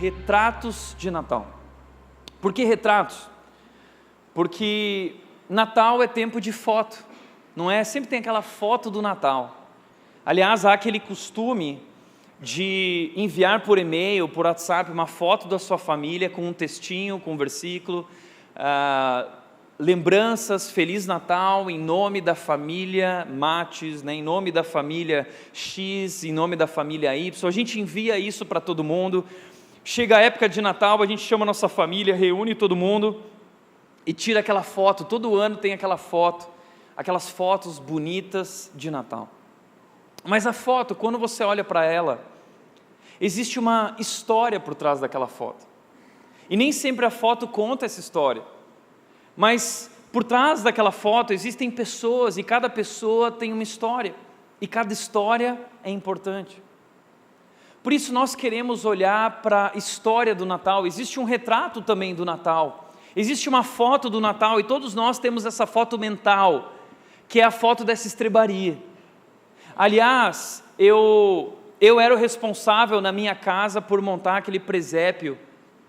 retratos de Natal. Por que retratos? Porque Natal é tempo de foto, não é? Sempre tem aquela foto do Natal. Aliás, há aquele costume de enviar por e-mail, por WhatsApp, uma foto da sua família com um textinho, com um versículo, lembranças, Feliz Natal, em nome da família Mates, né, em nome da família X, em nome da família Y. A gente envia isso para todo mundo. Chega a época de Natal, a gente chama a nossa família, reúne todo mundo e tira aquela foto. Todo ano tem aquela foto, aquelas fotos bonitas de Natal. Mas a foto, quando você olha para ela, existe uma história por trás daquela foto. E nem sempre a foto conta essa história. Mas por trás daquela foto existem pessoas, e cada pessoa tem uma história. E cada história é importante. Por isso nós queremos olhar para a história do Natal. Existe um retrato também do Natal. Existe uma foto do Natal, e todos nós temos essa foto mental, que é a foto dessa estrebaria. Aliás, eu era o responsável na minha casa por montar aquele presépio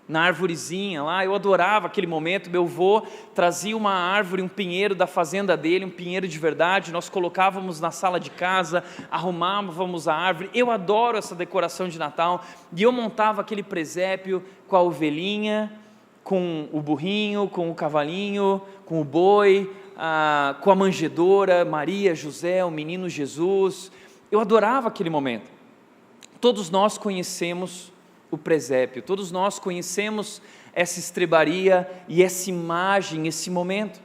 na arvorezinha lá. Eu adorava aquele momento. Meu avô trazia uma árvore, um pinheiro da fazenda dele, um pinheiro de verdade, nós colocávamos na sala de casa, arrumávamos a árvore. Eu adoro essa decoração de Natal, e eu montava aquele presépio com a ovelhinha, com o burrinho, com o cavalinho, com o boi, com a manjedoura, Maria, José, o menino Jesus. Eu adorava aquele momento. Todos nós conhecemos o presépio, todos nós conhecemos essa estrebaria e essa imagem, esse momento.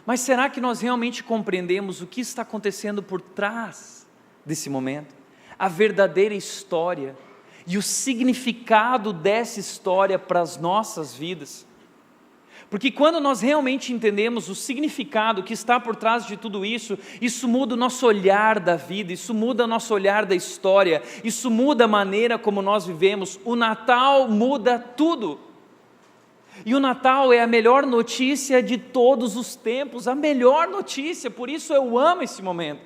Mas será que nós realmente compreendemos o que está acontecendo por trás desse momento? A verdadeira história e o significado dessa história para as nossas vidas? Porque quando nós realmente entendemos o significado que está por trás de tudo isso, isso muda o nosso olhar da vida, isso muda o nosso olhar da história, isso muda a maneira como nós vivemos. O Natal muda tudo. E o Natal é a melhor notícia de todos os tempos, a melhor notícia, por isso eu amo esse momento.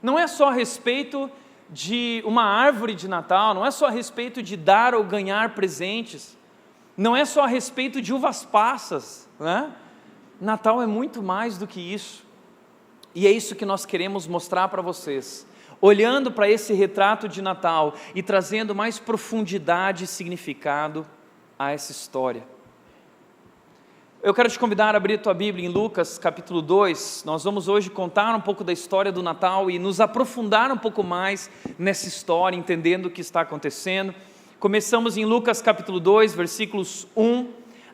Não é só a respeito de uma árvore de Natal, não é só a respeito de dar ou ganhar presentes, não é só a respeito de uvas passas, né? Natal é muito mais do que isso, e é isso que nós queremos mostrar para vocês, olhando para esse retrato de Natal e trazendo mais profundidade e significado a essa história. Eu quero te convidar a abrir a tua Bíblia em Lucas capítulo 2, nós vamos hoje contar um pouco da história do Natal e nos aprofundar um pouco mais nessa história, entendendo o que está acontecendo. Começamos em Lucas capítulo 2, versículos 1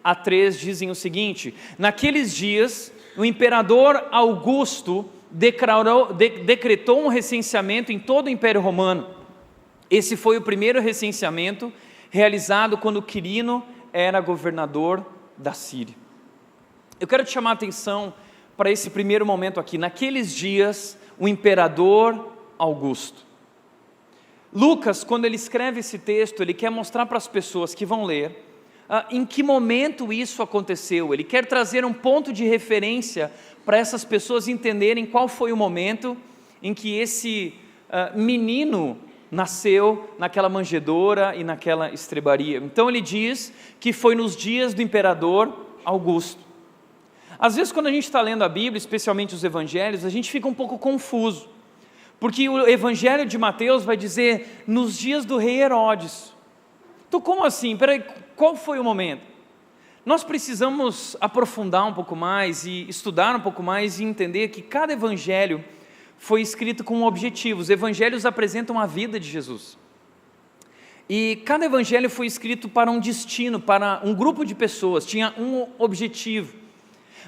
a 3, dizem o seguinte: naqueles dias, o imperador Augusto decretou um recenseamento em todo o Império Romano. Esse foi o primeiro recenseamento realizado quando Quirino era governador da Síria. Eu quero te chamar a atenção para esse primeiro momento aqui. Naqueles dias, o imperador Augusto. Lucas, quando ele escreve esse texto, ele quer mostrar para as pessoas que vão ler em que momento isso aconteceu. Ele quer trazer um ponto de referência para essas pessoas entenderem qual foi o momento em que esse menino nasceu naquela manjedoura e naquela estrebaria. Então ele diz que foi nos dias do imperador Augusto. Às vezes quando a gente está lendo a Bíblia, especialmente os evangelhos, a gente fica um pouco confuso. Porque o evangelho de Mateus vai dizer, nos dias do rei Herodes. Então como assim? Peraí, qual foi o momento? Nós precisamos aprofundar um pouco mais e estudar um pouco mais e entender que cada evangelho foi escrito com um objetivo. Os evangelhos apresentam a vida de Jesus. E cada evangelho foi escrito para um destino, para um grupo de pessoas, tinha um objetivo.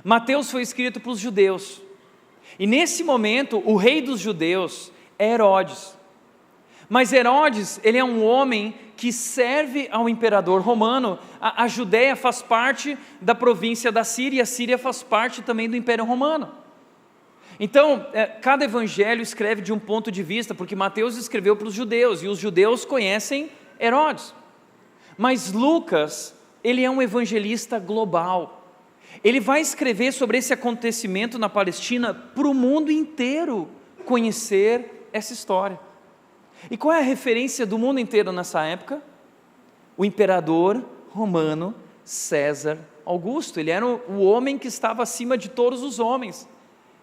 Mateus foi escrito para os judeus. E nesse momento, o rei dos judeus é Herodes. Mas Herodes, ele é um homem que serve ao imperador romano. A Judéia faz parte da província da Síria, e a Síria faz parte também do Império Romano. Então, cada evangelho escreve de um ponto de vista, porque Mateus escreveu para os judeus, e os judeus conhecem Herodes. Mas Lucas, ele é um evangelista global. Ele vai escrever sobre esse acontecimento na Palestina para o mundo inteiro conhecer essa história. E qual é a referência do mundo inteiro nessa época? o imperador romano César Augusto. Ele era o homem que estava acima de todos os homens.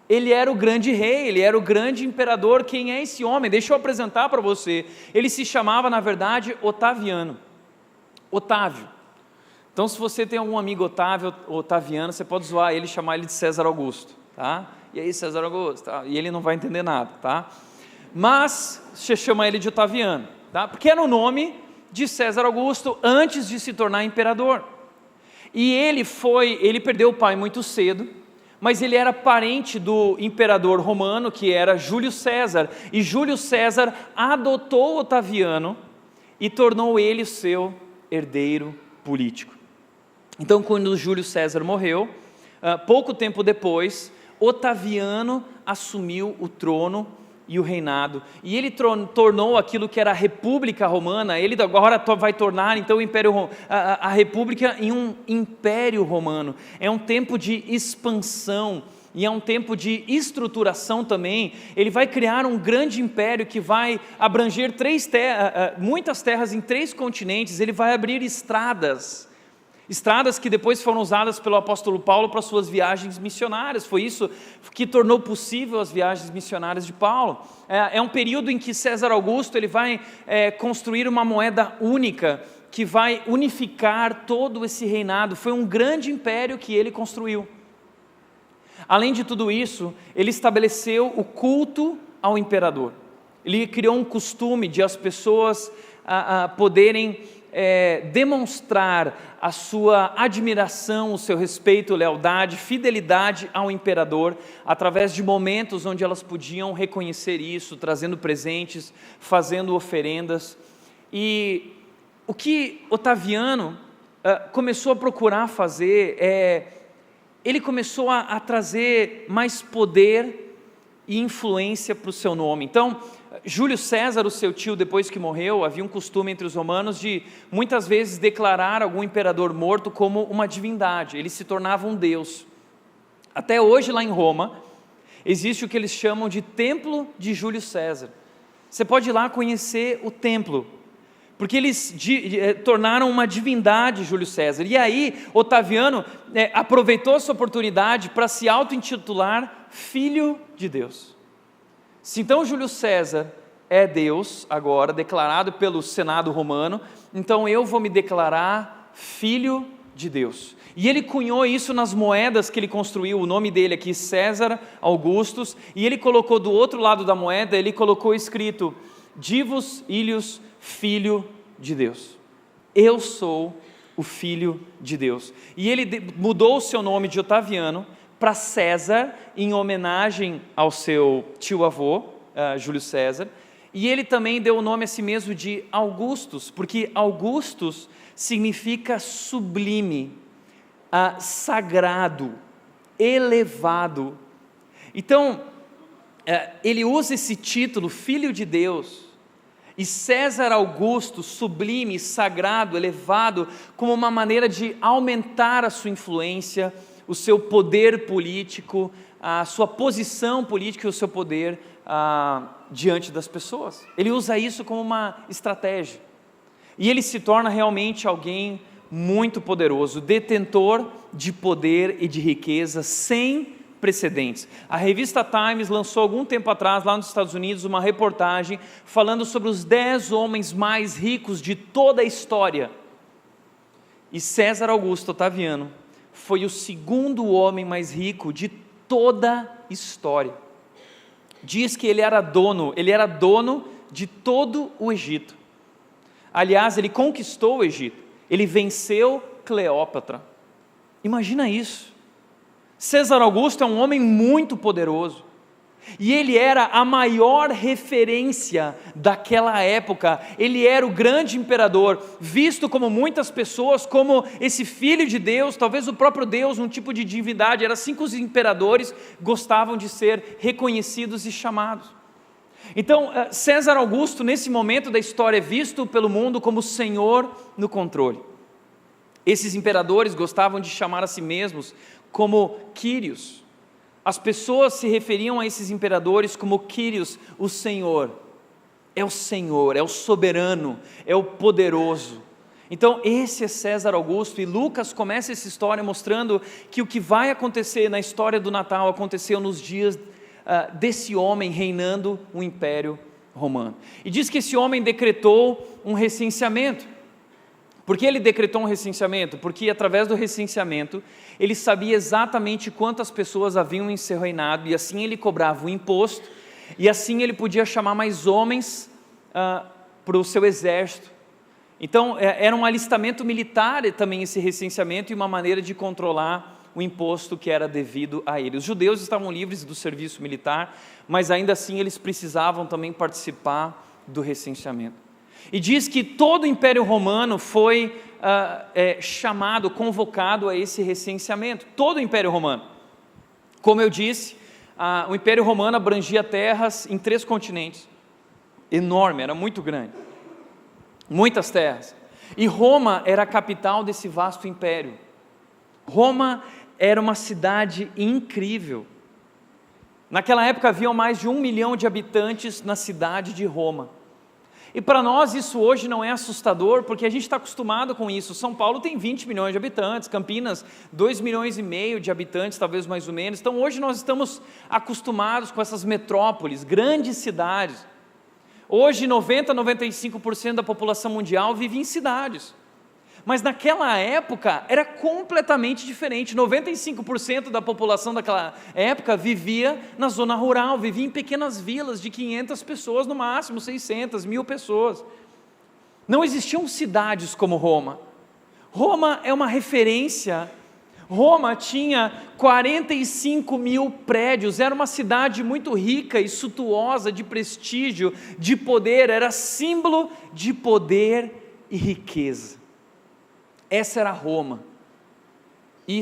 Ele era o grande rei, ele era o grande imperador. Quem é esse homem? Deixa eu apresentar para você. Ele se chamava, na verdade, Otaviano. Otávio. Então, se você tem algum amigo Otaviano, você pode zoar ele e chamar ele de César Augusto, tá? E aí, César Augusto, tá? E ele não vai entender nada, tá? Mas você chama ele de Otaviano, tá? Porque era o nome de César Augusto antes de se tornar imperador. E ele perdeu o pai muito cedo, mas ele era parente do imperador romano, que era Júlio César, e Júlio César adotou Otaviano e tornou ele o seu herdeiro político. Então, quando Júlio César morreu, pouco tempo depois, Otaviano assumiu o trono e o reinado, e ele tornou aquilo que era a República Romana, ele agora vai tornar então a República em um Império Romano. É um tempo de expansão, e é um tempo de estruturação também. Ele vai criar um grande império que vai abranger muitas terras em 3 continentes. Ele vai abrir estradas que depois foram usadas pelo apóstolo Paulo para suas viagens missionárias. Foi isso que tornou possível as viagens missionárias de Paulo. É um período em que César Augusto ele vai construir uma moeda única, que vai unificar todo esse reinado. Foi um grande império que ele construiu. Além de tudo isso, ele estabeleceu o culto ao imperador. Ele criou um costume de as pessoas poderem demonstrar a sua admiração, o seu respeito, lealdade, fidelidade ao imperador, através de momentos onde elas podiam reconhecer isso, trazendo presentes, fazendo oferendas. E o que Otaviano começou a procurar fazer ele começou a trazer mais poder e influência para o seu nome. Então, Júlio César, o seu tio, depois que morreu, havia um costume entre os romanos de muitas vezes declarar algum imperador morto como uma divindade. Ele se tornava um deus. Até hoje lá em Roma, existe o que eles chamam de Templo de Júlio César. Você pode ir lá conhecer o templo, porque eles tornaram uma divindade Júlio César. E aí, Otaviano aproveitou essa oportunidade para se auto-intitular Filho de Deus. Se então Júlio César é Deus agora, declarado pelo Senado romano, então eu vou me declarar Filho de Deus. E ele cunhou isso nas moedas que ele construiu, o nome dele aqui, César Augustus, e ele colocou do outro lado da moeda, ele colocou escrito, Divus Illius, Filho de Deus. Eu sou o Filho de Deus. E ele mudou o seu nome de Otaviano para César, em homenagem ao seu tio-avô, Júlio César, e ele também deu o nome a si mesmo de Augustus, porque Augustus significa sublime, sagrado, elevado. Então, ele usa esse título, Filho de Deus, e César Augusto, sublime, sagrado, elevado, como uma maneira de aumentar a sua influência, o seu poder político, a sua posição política e o seu poder diante das pessoas. Ele usa isso como uma estratégia. E ele se torna realmente alguém muito poderoso, detentor de poder e de riqueza sem precedentes. A revista Times lançou algum tempo atrás, lá nos Estados Unidos, uma reportagem falando sobre os 10 homens mais ricos de toda a história. E César Augusto Otaviano foi o segundo homem mais rico de toda a história. Diz que ele era dono de todo o Egito. Aliás, ele conquistou o Egito, ele venceu Cleópatra. Imagina isso. César Augusto é um homem muito poderoso, e ele era a maior referência daquela época. Ele era o grande imperador, visto como muitas pessoas, como esse filho de Deus, talvez o próprio Deus, um tipo de divindade. Era assim que os imperadores gostavam de ser reconhecidos e chamados. Então, César Augusto, nesse momento da história, é visto pelo mundo como Senhor no controle. Esses imperadores gostavam de chamar a si mesmos como Quírios. As pessoas se referiam a esses imperadores como Quírios, o Senhor. É o Senhor, é o soberano, é o poderoso. Então esse é César Augusto, e Lucas começa essa história mostrando que o que vai acontecer na história do Natal aconteceu nos dias desse homem reinando o Império Romano. E diz que esse homem decretou um recenseamento. Por que ele decretou um recenseamento? Porque através do recenseamento ele sabia exatamente quantas pessoas haviam em seu reinado, e assim ele cobrava o imposto, e assim ele podia chamar mais homens para o seu exército. Então era um alistamento militar também esse recenseamento, e uma maneira de controlar o imposto que era devido a ele. Os judeus estavam livres do serviço militar, mas ainda assim eles precisavam também participar do recenseamento. E diz que todo o Império Romano foi chamado, convocado a esse recenseamento, todo o Império Romano. Como eu disse, o Império Romano abrangia terras em 3 continentes, enorme, era muito grande, muitas terras, e Roma era a capital desse vasto império. Roma era uma cidade incrível. Naquela época haviam mais de 1 milhão de habitantes na cidade de Roma. E para nós isso hoje não é assustador, porque a gente está acostumado com isso. São Paulo tem 20 milhões de habitantes, Campinas 2,5 milhões de habitantes, talvez mais ou menos. Então hoje nós estamos acostumados com essas metrópoles, grandes cidades. Hoje 95% da população mundial vive em cidades. Mas naquela época era completamente diferente. 95% da população daquela época vivia na zona rural, vivia em pequenas vilas de 500 pessoas, no máximo 600, 1.000 pessoas. Não existiam cidades como Roma. Roma é uma referência. Roma tinha 45 mil prédios, era uma cidade muito rica e suntuosa, de prestígio, de poder, era símbolo de poder e riqueza. Essa era Roma, e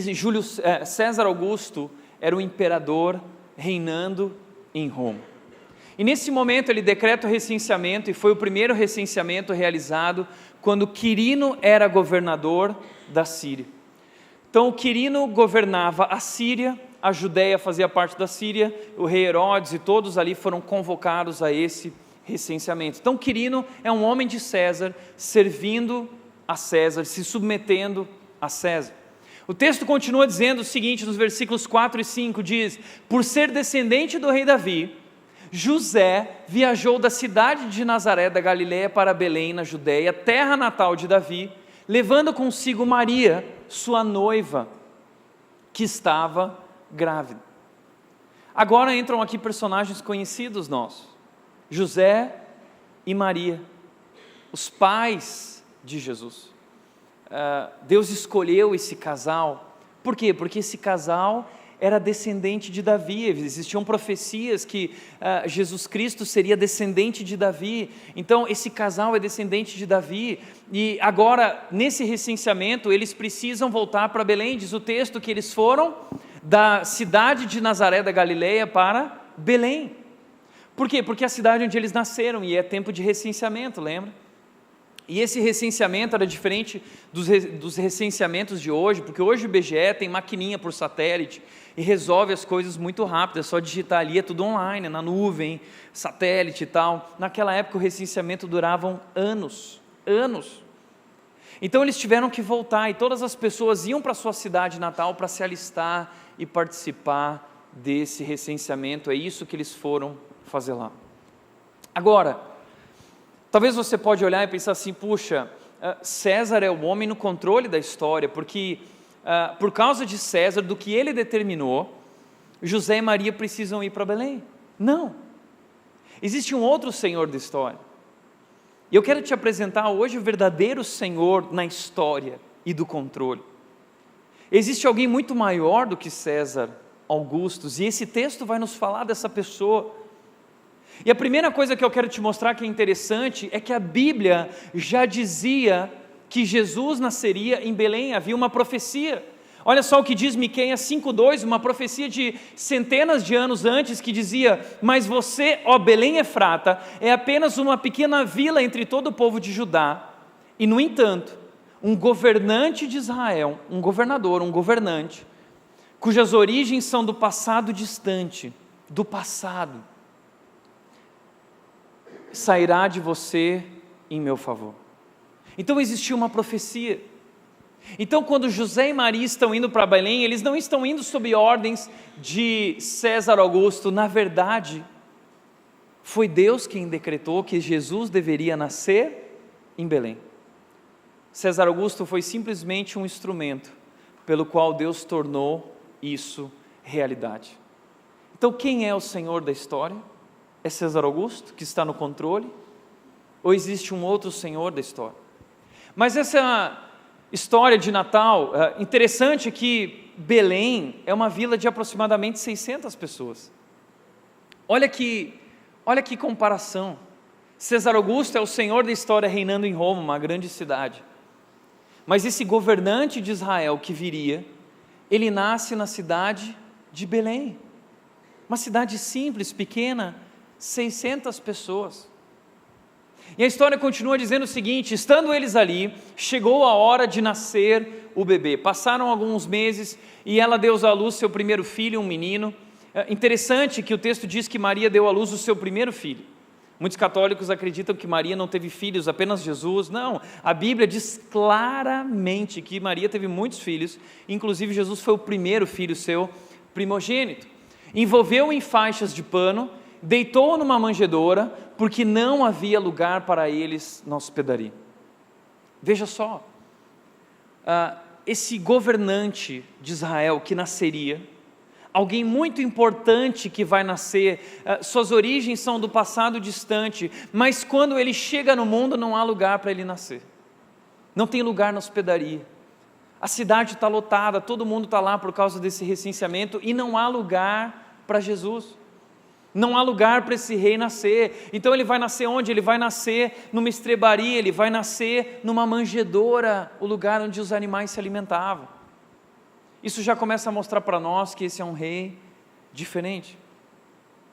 César Augusto era o imperador reinando em Roma. E nesse momento ele decreta o recenseamento, e foi o primeiro recenseamento realizado quando Quirino era governador da Síria. Então Quirino governava a Síria, a Judéia fazia parte da Síria, o rei Herodes e todos ali foram convocados a esse recenseamento. Então Quirino é um homem de César, servindo a César, se submetendo a César. O texto continua dizendo o seguinte, nos versículos 4 e 5, diz: por ser descendente do rei Davi, José viajou da cidade de Nazaré da Galileia para Belém, na Judéia, terra natal de Davi, levando consigo Maria, sua noiva, que estava grávida. Agora entram aqui personagens conhecidos nossos, José e Maria, os pais de Jesus. Deus escolheu esse casal. Por quê? Porque esse casal era descendente de Davi. Existiam profecias que Jesus Cristo seria descendente de Davi. Então esse casal é descendente de Davi, e agora nesse recenseamento eles precisam voltar para Belém. Diz o texto que eles foram da cidade de Nazaré da Galileia para Belém. Por quê? Porque é a cidade onde eles nasceram, e é tempo de recenseamento, lembra? E esse recenseamento era diferente dos recenseamentos de hoje, porque hoje o IBGE tem maquininha por satélite e resolve as coisas muito rápido, é só digitar ali, é tudo online, na nuvem, satélite e tal. Naquela época o recenseamento durava anos. Então eles tiveram que voltar, e todas as pessoas iam para a sua cidade natal para se alistar e participar desse recenseamento. É isso que eles foram fazer lá. Agora, talvez você pode olhar e pensar assim, puxa, César é o homem no controle da história, porque por causa de César, do que ele determinou, José e Maria precisam ir para Belém. Não, existe um outro Senhor da história, e eu quero te apresentar hoje o verdadeiro Senhor na história e do controle. Existe alguém muito maior do que César Augustus, e esse texto vai nos falar dessa pessoa. E a primeira coisa que eu quero te mostrar que é interessante é que a Bíblia já dizia que Jesus nasceria em Belém, havia uma profecia. Olha só o que diz Miqueias 5:2, uma profecia de centenas de anos antes, que dizia: mas você, ó Belém Efrata, é apenas uma pequena vila entre todo o povo de Judá, e no entanto, um governante de Israel, um governador, um governante, cujas origens são do passado distante, do passado, sairá de você em meu favor. Então existia uma profecia. Então quando José e Maria estão indo para Belém, eles não estão indo sob ordens de César Augusto. Na verdade, foi Deus quem decretou que Jesus deveria nascer em Belém. César Augusto foi simplesmente um instrumento pelo qual Deus tornou isso realidade. Então quem é o Senhor da história? É César Augusto, que está no controle? Ou existe um outro Senhor da história? Mas essa história de Natal, interessante que Belém é uma vila de aproximadamente 600 pessoas. Olha que comparação. César Augusto é o Senhor da história reinando em Roma, uma grande cidade. Mas esse governante de Israel que viria, ele nasce na cidade de Belém. Uma cidade simples, pequena, 600 pessoas. E a história continua dizendo o seguinte: estando eles ali, chegou a hora de nascer o bebê. Passaram alguns meses e ela deu à luz seu primeiro filho, um menino. Interessante que o texto diz que Maria deu à luz o seu primeiro filho. Muitos católicos acreditam que Maria não teve filhos, apenas Jesus. Não, a Bíblia diz claramente que Maria teve muitos filhos, inclusive Jesus foi o primeiro filho seu, primogênito. Envolveu-o em faixas de pano, deitou-o numa manjedoura, porque não havia lugar para eles na hospedaria. Veja só, esse governante de Israel que nasceria, alguém muito importante que vai nascer, suas origens são do passado distante, mas quando ele chega no mundo não há lugar para ele nascer, não tem lugar na hospedaria, a cidade está lotada, todo mundo está lá por causa desse recenseamento e não há lugar para Jesus, não há lugar para esse rei nascer. Então ele vai nascer onde? Ele vai nascer numa estrebaria, ele vai nascer numa manjedoura, o lugar onde os animais se alimentavam. Isso já começa a mostrar para nós que esse é um rei diferente.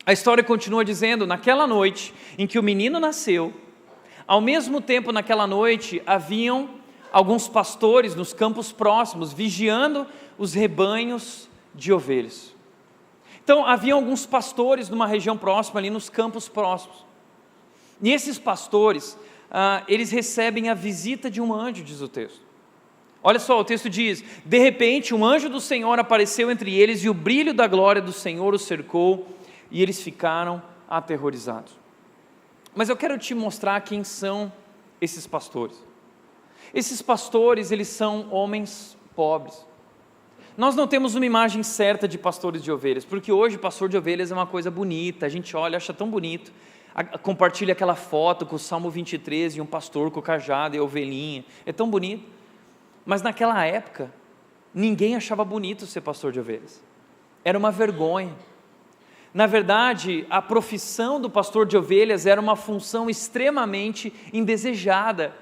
A história continua dizendo: naquela noite em que o menino nasceu, ao mesmo tempo naquela noite haviam alguns pastores nos campos próximos, vigiando os rebanhos de ovelhas. Então havia alguns pastores numa região próxima, ali nos campos próximos. E esses pastores, eles recebem a visita de um anjo, diz o texto. Olha só, o texto diz: de repente um anjo do Senhor apareceu entre eles e o brilho da glória do Senhor os cercou e eles ficaram aterrorizados. Mas eu quero te mostrar quem são esses pastores. Esses pastores, eles são homens pobres. Nós não temos uma imagem certa de pastores de ovelhas, porque hoje pastor de ovelhas é uma coisa bonita, a gente olha, acha tão bonito, compartilha aquela foto com o Salmo 23 e um pastor com o cajado e a ovelhinha, é tão bonito. Mas naquela época, ninguém achava bonito ser pastor de ovelhas, era uma vergonha. Na verdade, a profissão do pastor de ovelhas era uma função extremamente indesejada.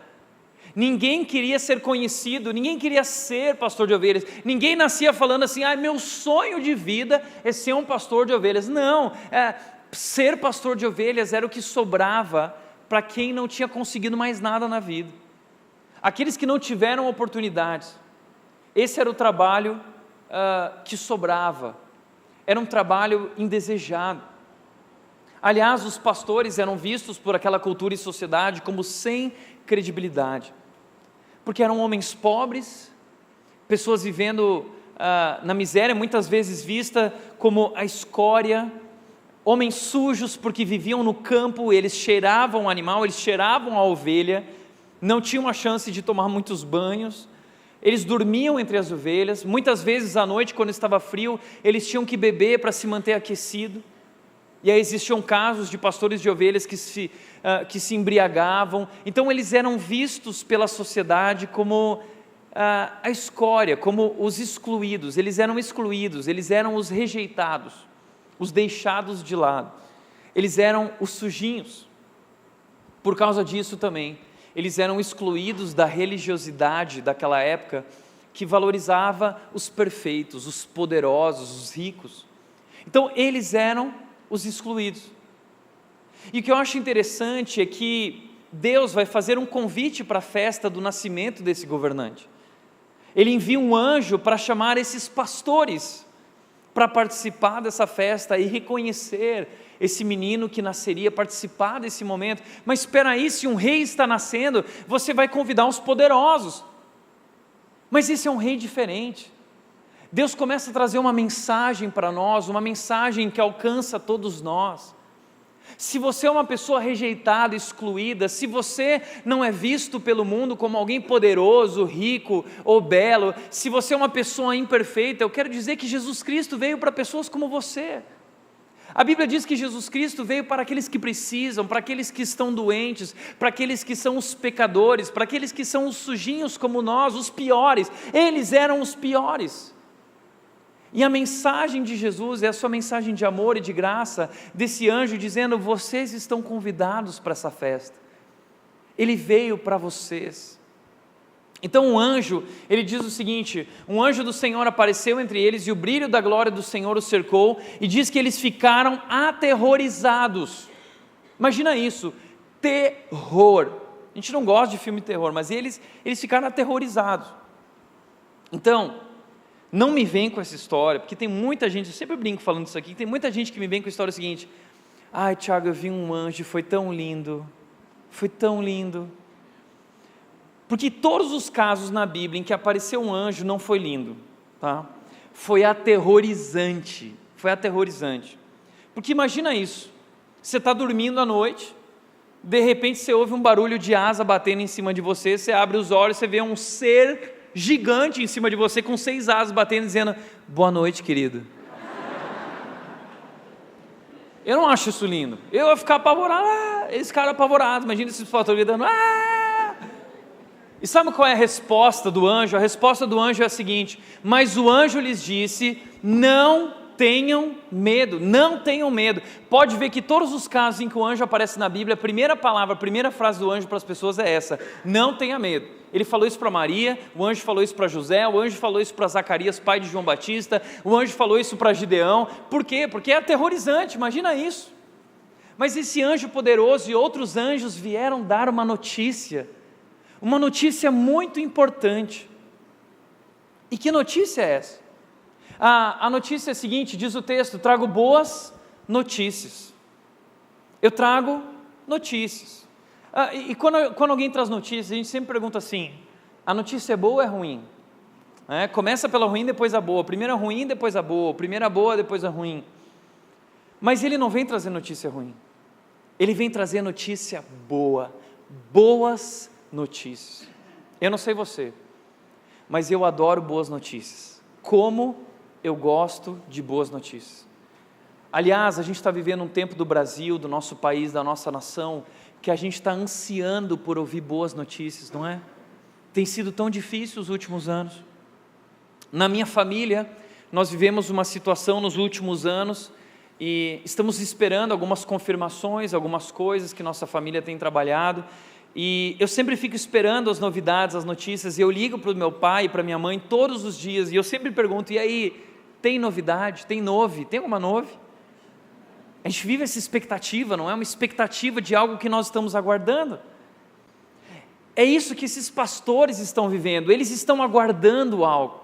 Ninguém queria ser conhecido, ninguém queria ser pastor de ovelhas, ninguém nascia falando assim: meu sonho de vida é ser um pastor de ovelhas. Não, ser pastor de ovelhas era o que sobrava para quem não tinha conseguido mais nada na vida. Aqueles que não tiveram oportunidades, esse era o trabalho que sobrava, era um trabalho indesejado. Aliás, os pastores eram vistos por aquela cultura e sociedade como sem credibilidade, porque eram homens pobres, pessoas vivendo na miséria, muitas vezes vista como a escória, homens sujos porque viviam no campo, eles cheiravam o animal, eles cheiravam a ovelha, não tinham a chance de tomar muitos banhos, eles dormiam entre as ovelhas, muitas vezes à noite quando estava frio, eles tinham que beber para se manter aquecido, e aí existiam casos de pastores de ovelhas que se embriagavam, então eles eram vistos pela sociedade como a escória, como os excluídos, eles eram os rejeitados, os deixados de lado, eles eram os sujinhos. Por causa disso também, eles eram excluídos da religiosidade daquela época, que valorizava os perfeitos, os poderosos, os ricos. Então eles eram os excluídos. E o que eu acho interessante é que Deus vai fazer um convite para a festa do nascimento desse governante. Ele envia um anjo para chamar esses pastores para participar dessa festa e reconhecer esse menino que nasceria, participar desse momento. Mas espera aí, se um rei está nascendo, você vai convidar os poderosos. Mas esse é um rei diferente. Deus começa a trazer uma mensagem para nós, uma mensagem que alcança todos nós. Se você é uma pessoa rejeitada, excluída, se você não é visto pelo mundo como alguém poderoso, rico ou belo, se você é uma pessoa imperfeita, eu quero dizer que Jesus Cristo veio para pessoas como você. A Bíblia diz que Jesus Cristo veio para aqueles que precisam, para aqueles que estão doentes, para aqueles que são os pecadores, para aqueles que são os sujinhos como nós, os piores. Eles eram os piores. E a mensagem de Jesus é a sua mensagem de amor e de graça, desse anjo dizendo: vocês estão convidados para essa festa, ele veio para vocês. Então o anjo, ele diz o seguinte: um anjo do Senhor apareceu entre eles e o brilho da glória do Senhor os cercou, e diz que eles ficaram aterrorizados. Imagina isso, terror. A gente não gosta de filme de terror, mas eles ficaram aterrorizados. Então, não me vem com essa história, porque tem muita gente, eu sempre brinco falando isso aqui, tem muita gente que me vem com a história seguinte: ai Tiago, eu vi um anjo, foi tão lindo, porque todos os casos na Bíblia em que apareceu um anjo não foi lindo, tá? Foi aterrorizante, porque imagina isso, você está dormindo à noite, de repente você ouve um barulho de asa batendo em cima de você, você abre os olhos, você vê um ser gigante em cima de você, com 6 asas batendo, dizendo: boa noite, querido. Eu não acho isso lindo, eu ia ficar apavorado, esse cara apavorado, imagina esses pastores gritando, E sabe qual é a resposta do anjo? A resposta do anjo é a seguinte: mas o anjo lhes disse: não tenham medo, não tenham medo. Pode ver que todos os casos em que o anjo aparece na Bíblia, a primeira palavra, a primeira frase do anjo para as pessoas é essa: não tenha medo. Ele falou isso para Maria, o anjo falou isso para José, o anjo falou isso para Zacarias, pai de João Batista, o anjo falou isso para Gideão. Por quê? Porque é aterrorizante, imagina isso. Mas esse anjo poderoso e outros anjos vieram dar uma notícia muito importante. E que notícia é essa? A notícia é a seguinte, diz o texto: trago boas notícias. Eu trago notícias. E quando alguém traz notícias, a gente sempre pergunta assim: a notícia é boa ou é ruim? Começa pela ruim, depois a boa. Primeiro a ruim, depois a boa. Primeiro a boa, depois a ruim. Mas ele não vem trazer notícia ruim, ele vem trazer notícia boa, boas notícias. Eu não sei você, mas eu adoro boas notícias. Como eu gosto de boas notícias. Aliás, a gente está vivendo um tempo do Brasil, do nosso país, da nossa nação, que a gente está ansiando por ouvir boas notícias, não é? Tem sido tão difícil os últimos anos. Na minha família, nós vivemos uma situação nos últimos anos e estamos esperando algumas confirmações, algumas coisas que nossa família tem trabalhado. E eu sempre fico esperando as novidades, as notícias, e eu ligo para o meu pai e para minha mãe todos os dias, e eu sempre pergunto: e aí, tem novidade? Tem alguma nove? A gente vive essa expectativa, não é? Uma expectativa de algo que nós estamos aguardando. É isso que esses pastores estão vivendo, eles estão aguardando algo,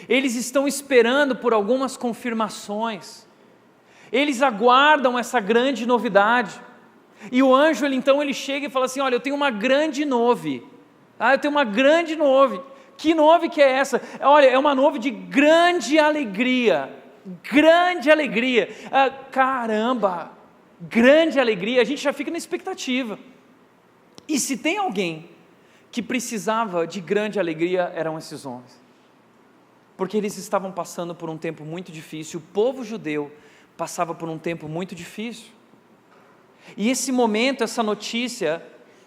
eles estão esperando por algumas confirmações, eles aguardam essa grande novidade. E o anjo, ele chega e fala assim: olha, eu tenho uma grande nove. Eu tenho uma grande nove. Que nove que é essa? Olha, é uma nove de grande alegria. Grande alegria. Caramba, grande alegria. A gente já fica na expectativa. E se tem alguém que precisava de grande alegria, eram esses homens. Porque eles estavam passando por um tempo muito difícil. O povo judeu passava por um tempo muito difícil. E esse momento, essa notícia,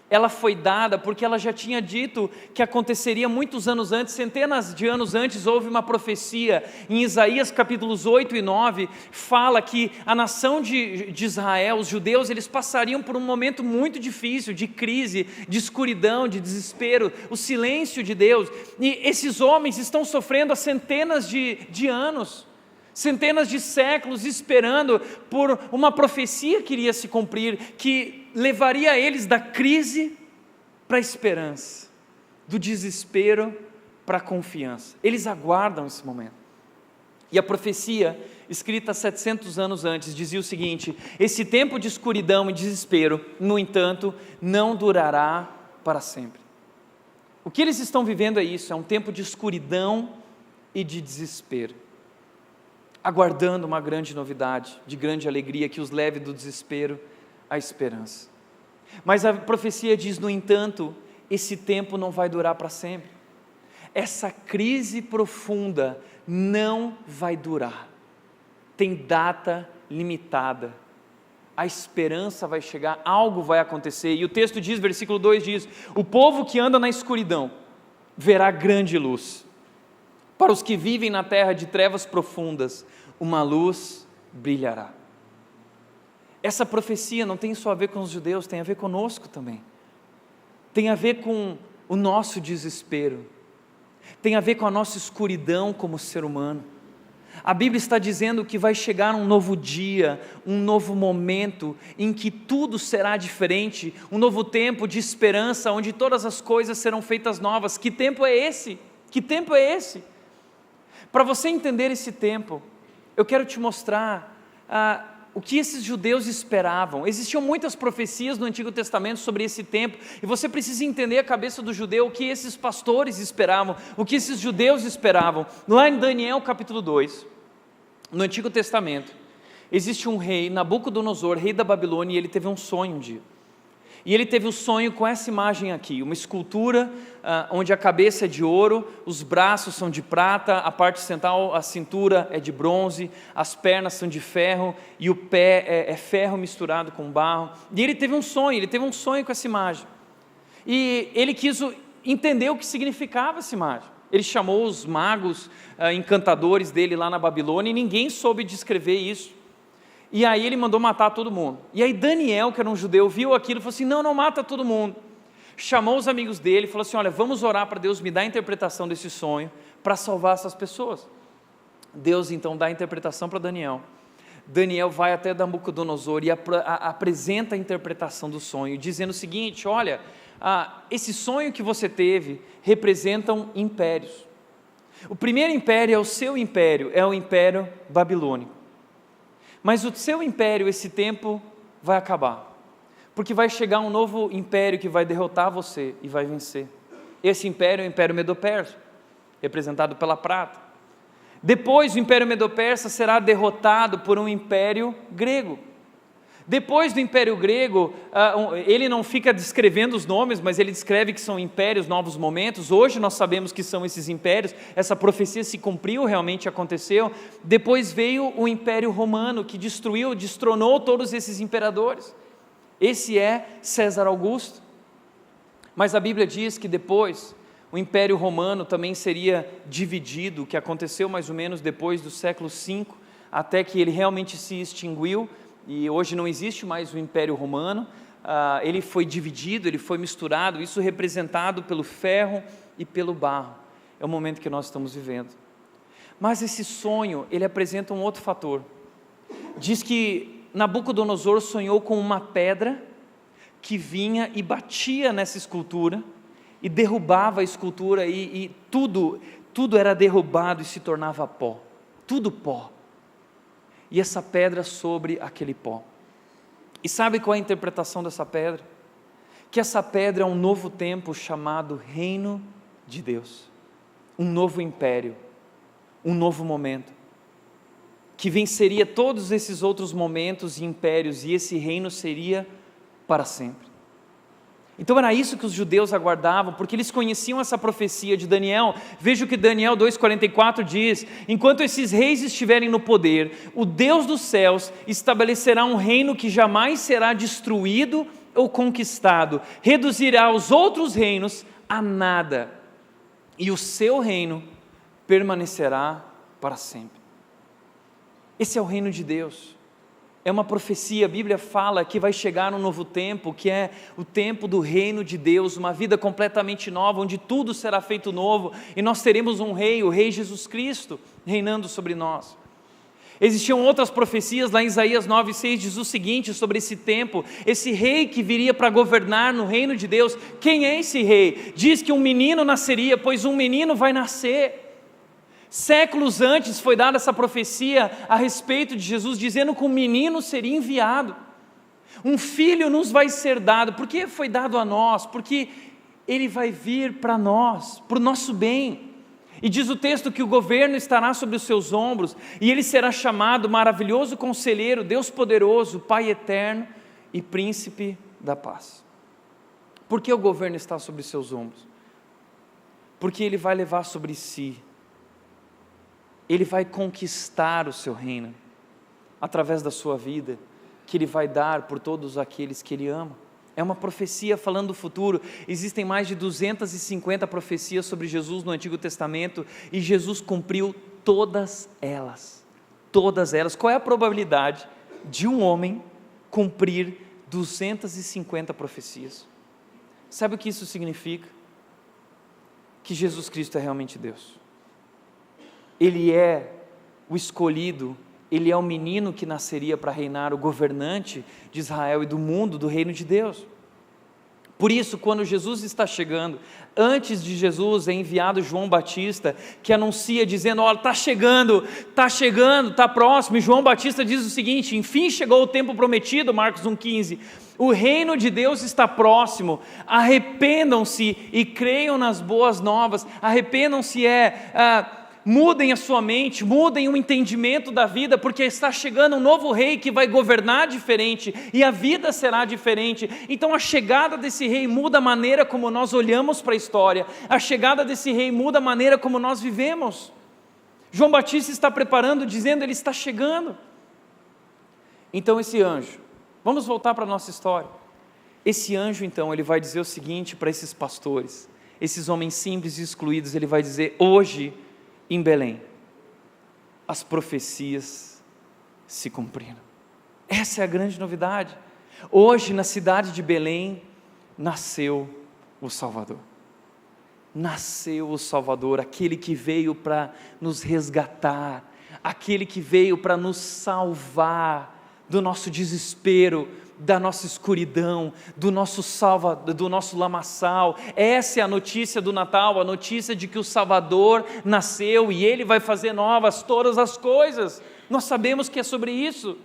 ela foi dada porque ela já tinha dito que aconteceria muitos anos antes, centenas de anos antes. Houve uma profecia em Isaías capítulos 8 e 9, fala que a nação de Israel, os judeus, eles passariam por um momento muito difícil, de crise, de escuridão, de desespero, o silêncio de Deus, e esses homens estão sofrendo há centenas de anos, centenas de séculos, esperando por uma profecia que iria se cumprir, que levaria eles da crise para a esperança, do desespero para a confiança. Eles aguardam esse momento. E a profecia, escrita 700 anos antes, dizia o seguinte: esse tempo de escuridão e desespero, no entanto, não durará para sempre. O que eles estão vivendo é isso, é um tempo de escuridão e de desespero, aguardando uma grande novidade, de grande alegria, que os leve do desespero à esperança. Mas a profecia diz, no entanto, esse tempo não vai durar para sempre. Essa crise profunda não vai durar, tem data limitada, a esperança vai chegar, algo vai acontecer, e o texto diz, versículo 2 diz, o povo que anda na escuridão, verá grande luz, para os que vivem na terra de trevas profundas, uma luz brilhará. Essa profecia não tem só a ver com os judeus, tem a ver conosco também, tem a ver com o nosso desespero, tem a ver com a nossa escuridão como ser humano. A Bíblia está dizendo que vai chegar um novo dia, um novo momento, em que tudo será diferente, um novo tempo de esperança, onde todas as coisas serão feitas novas. Que tempo é esse? Que tempo é esse? Para você entender esse tempo, eu quero te mostrar o que esses judeus esperavam. Existiam muitas profecias no Antigo Testamento sobre esse tempo, e você precisa entender a cabeça do judeu, o que esses pastores esperavam, o que esses judeus esperavam. Lá em Daniel capítulo 2, no Antigo Testamento, existe um rei, Nabucodonosor, rei da Babilônia, e ele teve um sonho um dia. E ele teve um sonho com essa imagem aqui, uma escultura onde a cabeça é de ouro, os braços são de prata, a parte central, a cintura é de bronze, as pernas são de ferro e o pé é ferro misturado com barro. E ele teve um sonho com essa imagem. E ele quis entender o que significava essa imagem. Ele chamou os magos, encantadores dele lá na Babilônia, e ninguém soube descrever isso. E aí ele mandou matar todo mundo. E aí Daniel, que era um judeu, viu aquilo e falou assim, não mata todo mundo. Chamou os amigos dele e falou assim, olha, vamos orar para Deus me dar a interpretação desse sonho, para salvar essas pessoas. Deus então dá a interpretação para Daniel. Daniel vai até Nabucodonosor e apresenta a interpretação do sonho, dizendo o seguinte, olha, esse sonho que você teve representam impérios. O primeiro império é o seu império, é o império babilônico. Mas o seu império, esse tempo, vai acabar, porque vai chegar um novo império que vai derrotar você e vai vencer. Esse império é o Império Medo-Persa, representado pela prata. Depois o Império Medo-Persa será derrotado por um Império Grego. Depois do Império Grego, ele não fica descrevendo os nomes, mas ele descreve que são impérios, novos momentos. Hoje nós sabemos que são esses impérios, essa profecia se cumpriu, realmente aconteceu. Depois veio o Império Romano, que destronou todos esses imperadores. Esse é César Augusto. Mas a Bíblia diz que depois o Império Romano também seria dividido, que aconteceu mais ou menos depois do século V, até que ele realmente se extinguiu. E hoje não existe mais o Império Romano, ele foi dividido, ele foi misturado, isso representado pelo ferro e pelo barro. É o momento que nós estamos vivendo. Mas esse sonho, ele apresenta um outro fator. Diz que Nabucodonosor sonhou com uma pedra que vinha e batia nessa escultura e derrubava a escultura e tudo era derrubado e se tornava pó, tudo pó. E essa pedra sobre aquele pó. E sabe qual é a interpretação dessa pedra? Que essa pedra é um novo tempo chamado Reino de Deus. Um novo império, um novo momento, que venceria todos esses outros momentos e impérios, e esse reino seria para sempre. Então era isso que os judeus aguardavam, porque eles conheciam essa profecia de Daniel. Veja o que Daniel 2,44 diz: enquanto esses reis estiverem no poder, o Deus dos céus estabelecerá um reino que jamais será destruído ou conquistado, reduzirá os outros reinos a nada, e o seu reino permanecerá para sempre. Esse é o reino de Deus. É uma profecia, a Bíblia fala que vai chegar um novo tempo, que é o tempo do reino de Deus, uma vida completamente nova, onde tudo será feito novo, e nós teremos um rei, o Rei Jesus Cristo, reinando sobre nós. Existiam outras profecias, lá em Isaías 9,6 diz o seguinte sobre esse tempo, esse rei que viria para governar no reino de Deus. Quem é esse rei? Diz que um menino nasceria, pois um menino vai nascer. Séculos antes foi dada essa profecia a respeito de Jesus, dizendo que um menino seria enviado, um filho nos vai ser dado. Por que foi dado a nós? Porque ele vai vir para nós, para o nosso bem. E diz o texto que o governo estará sobre os seus ombros, e ele será chamado Maravilhoso Conselheiro, Deus Poderoso, Pai Eterno e Príncipe da Paz. Por que o governo está sobre os seus ombros? Porque ele vai levar sobre si, ele vai conquistar o seu reino, através da sua vida, que ele vai dar por todos aqueles que ele ama. É uma profecia falando do futuro. Existem mais de 250 profecias sobre Jesus no Antigo Testamento, e Jesus cumpriu todas elas. Todas elas. Qual é a probabilidade de um homem cumprir 250 profecias? Sabe o que isso significa? Que Jesus Cristo é realmente Deus. Ele é o escolhido, ele é o menino que nasceria para reinar, o governante de Israel e do mundo, do reino de Deus. Por isso, quando Jesus está chegando, antes de Jesus é enviado João Batista, que anuncia dizendo: olha, está chegando, está próximo. E João Batista diz o seguinte: enfim chegou o tempo prometido, Marcos 1,15, o reino de Deus está próximo, arrependam-se e creiam nas boas novas. Arrependam-se mudem a sua mente, mudem o entendimento da vida, porque está chegando um novo rei que vai governar diferente, e a vida será diferente. Então a chegada desse rei muda a maneira como nós olhamos para a história, a chegada desse rei muda a maneira como nós vivemos. João Batista está preparando, dizendo, ele está chegando. Então esse anjo, vamos voltar para a nossa história. Esse anjo então, ele vai dizer o seguinte para esses pastores, esses homens simples e excluídos, ele vai dizer: hoje, em Belém, as profecias se cumpriram. Essa é a grande novidade. Hoje, na cidade de Belém, nasceu o Salvador. Nasceu o Salvador, aquele que veio para nos resgatar, aquele que veio para nos salvar do nosso desespero, da nossa escuridão, do nosso lamaçal. Essa é a notícia do Natal, a notícia de que o Salvador nasceu e Ele vai fazer novas todas as coisas. Nós sabemos que é sobre isso.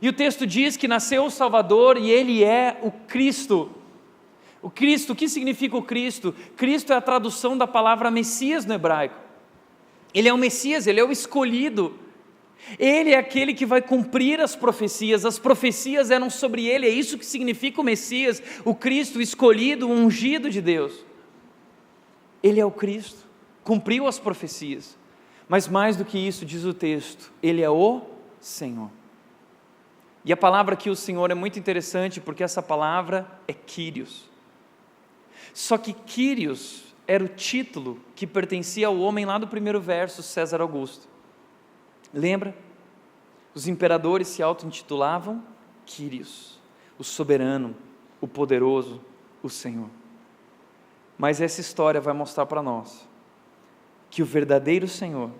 E o texto diz que nasceu o Salvador e Ele é o Cristo. O Cristo, o que significa o Cristo? Cristo é a tradução da palavra Messias no hebraico. Ele é o Messias, Ele é o escolhido. Ele é aquele que vai cumprir as profecias eram sobre Ele, é isso que significa o Messias, o Cristo, o escolhido, o ungido de Deus. Ele é o Cristo, cumpriu as profecias, mas mais do que isso, diz o texto, Ele é o Senhor. E a palavra aqui, o Senhor, é muito interessante, porque essa palavra é Kyrios. Só que Kyrios era o título que pertencia ao homem lá do primeiro verso, César Augusto. Lembra? Os imperadores se auto-intitulavam Kyrios, o soberano, o poderoso, o Senhor. Mas essa história vai mostrar para nós que o verdadeiro Senhor,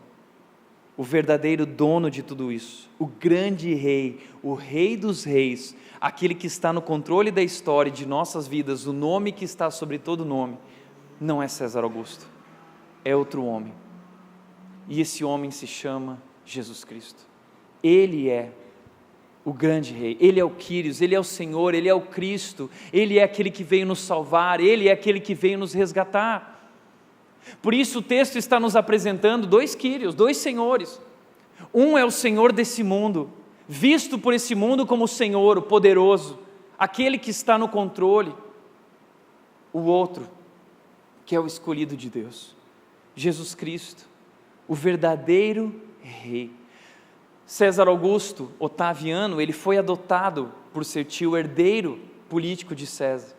o verdadeiro dono de tudo isso, o grande rei, o rei dos reis, aquele que está no controle da história e de nossas vidas, o nome que está sobre todo nome, não é César Augusto, é outro homem. E esse homem se chama Jesus Cristo. Ele é o grande rei, Ele é o Kyrios, Ele é o Senhor, Ele é o Cristo, Ele é aquele que veio nos salvar, Ele é aquele que veio nos resgatar. Por isso o texto está nos apresentando dois Kyrios, dois senhores. Um é o Senhor desse mundo, visto por esse mundo como o Senhor, o poderoso, aquele que está no controle. O outro, que é o escolhido de Deus, Jesus Cristo, o verdadeiro rei. César Augusto Otaviano, ele foi adotado por ser tio herdeiro político de César,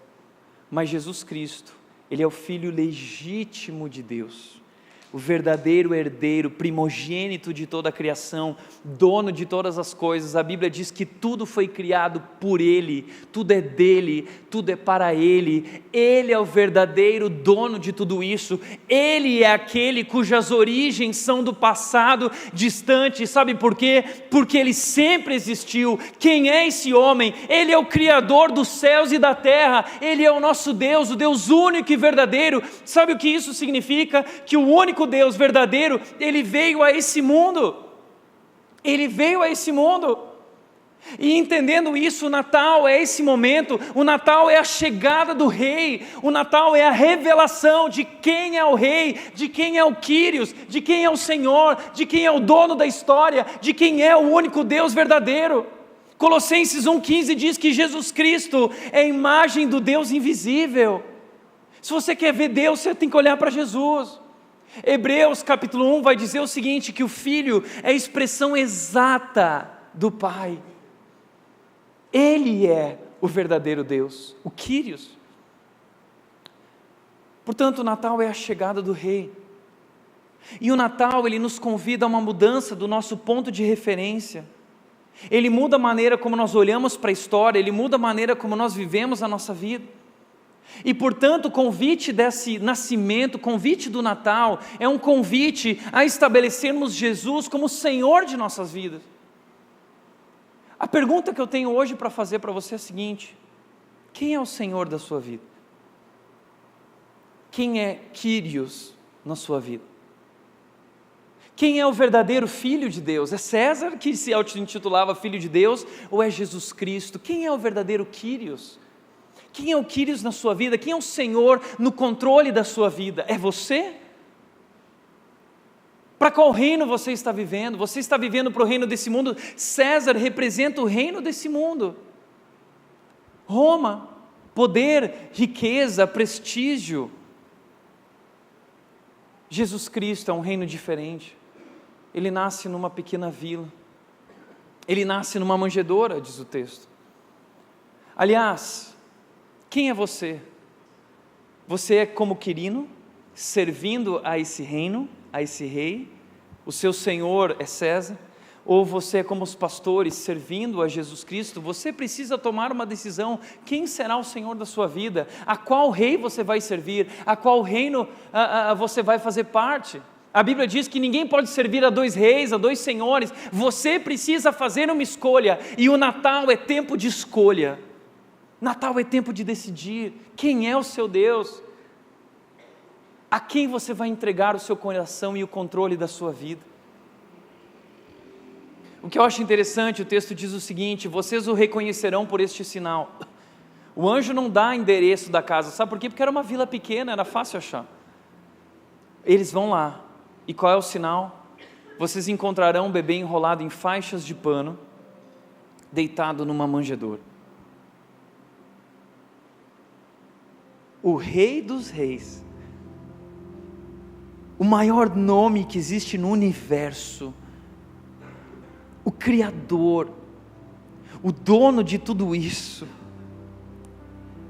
mas Jesus Cristo, Ele é o Filho legítimo de Deus, o verdadeiro herdeiro, primogênito de toda a criação, dono de todas as coisas. A Bíblia diz que tudo foi criado por Ele, tudo é dEle, tudo é para Ele. Ele é o verdadeiro dono de tudo isso. Ele é aquele cujas origens são do passado distante. Sabe por quê? Porque Ele sempre existiu. Quem é esse homem? Ele é o Criador dos céus e da terra. Ele é o nosso Deus, o Deus único e verdadeiro. Sabe o que isso significa? Que o único único Deus verdadeiro, Ele veio a esse mundo. Ele veio a esse mundo. E entendendo isso, o Natal é esse momento, o Natal é a chegada do Rei, o Natal é a revelação de quem é o Rei, de quem é o Quírios, de quem é o Senhor, de quem é o dono da história, de quem é o único Deus verdadeiro. Colossenses 1,15 diz que Jesus Cristo é a imagem do Deus invisível. Se você quer ver Deus, você tem que olhar para Jesus. Hebreus capítulo 1 vai dizer o seguinte, que o Filho é a expressão exata do Pai. Ele é o verdadeiro Deus, o Quírios. Portanto, o Natal é a chegada do Rei. E o Natal, ele nos convida a uma mudança do nosso ponto de referência. Ele muda a maneira como nós olhamos para a história, ele muda a maneira como nós vivemos a nossa vida. E portanto, o convite desse nascimento, o convite do Natal, é um convite a estabelecermos Jesus como Senhor de nossas vidas. A pergunta que eu tenho hoje para fazer para você é a seguinte: quem é o Senhor da sua vida? Quem é Quírios na sua vida? Quem é o verdadeiro Filho de Deus? É César que se auto-intitulava Filho de Deus, ou é Jesus Cristo? Quem é o verdadeiro Quírios? Quem é o Quírios na sua vida? Quem é o Senhor no controle da sua vida? É você? Para qual reino você está vivendo? Você está vivendo para o reino desse mundo? César representa o reino desse mundo. Roma, poder, riqueza, prestígio. Jesus Cristo é um reino diferente. Ele nasce numa pequena vila. Ele nasce numa manjedoura, diz o texto. Aliás, quem é você? Você é como Quirino, servindo a esse reino, a esse rei? O seu Senhor é César? Ou você é como os pastores, servindo a Jesus Cristo? Você precisa tomar uma decisão. Quem será o Senhor da sua vida? A qual rei você vai servir? A qual reino você vai fazer parte? A Bíblia diz que ninguém pode servir a dois reis, a dois senhores. Você precisa fazer uma escolha, e o Natal é tempo de escolha. Natal é tempo de decidir quem é o seu Deus, a quem você vai entregar o seu coração e o controle da sua vida. O que eu acho interessante, o texto diz o seguinte: vocês o reconhecerão por este sinal. O anjo não dá endereço da casa, sabe por quê? Porque era uma vila pequena, era fácil achar. Eles vão lá, e qual é o sinal? Vocês encontrarão um bebê enrolado em faixas de pano, deitado numa manjedoura. O Rei dos Reis, o maior nome que existe no universo, o Criador, o dono de tudo isso,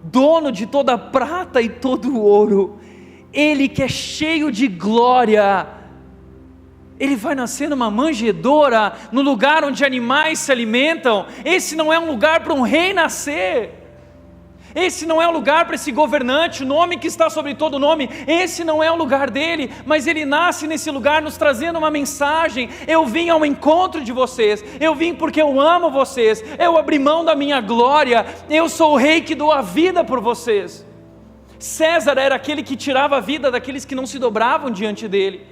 dono de toda a prata e todo o ouro, Ele que é cheio de glória, Ele vai nascer numa manjedoura, no lugar onde animais se alimentam. Esse não é um lugar para um rei nascer. Esse não é o lugar para esse governante, o nome que está sobre todo nome. Esse não é o lugar dele, mas ele nasce nesse lugar nos trazendo uma mensagem: eu vim ao encontro de vocês, eu vim porque eu amo vocês, eu abri mão da minha glória, eu sou o rei que dou a vida por vocês. César era aquele que tirava a vida daqueles que não se dobravam diante dele,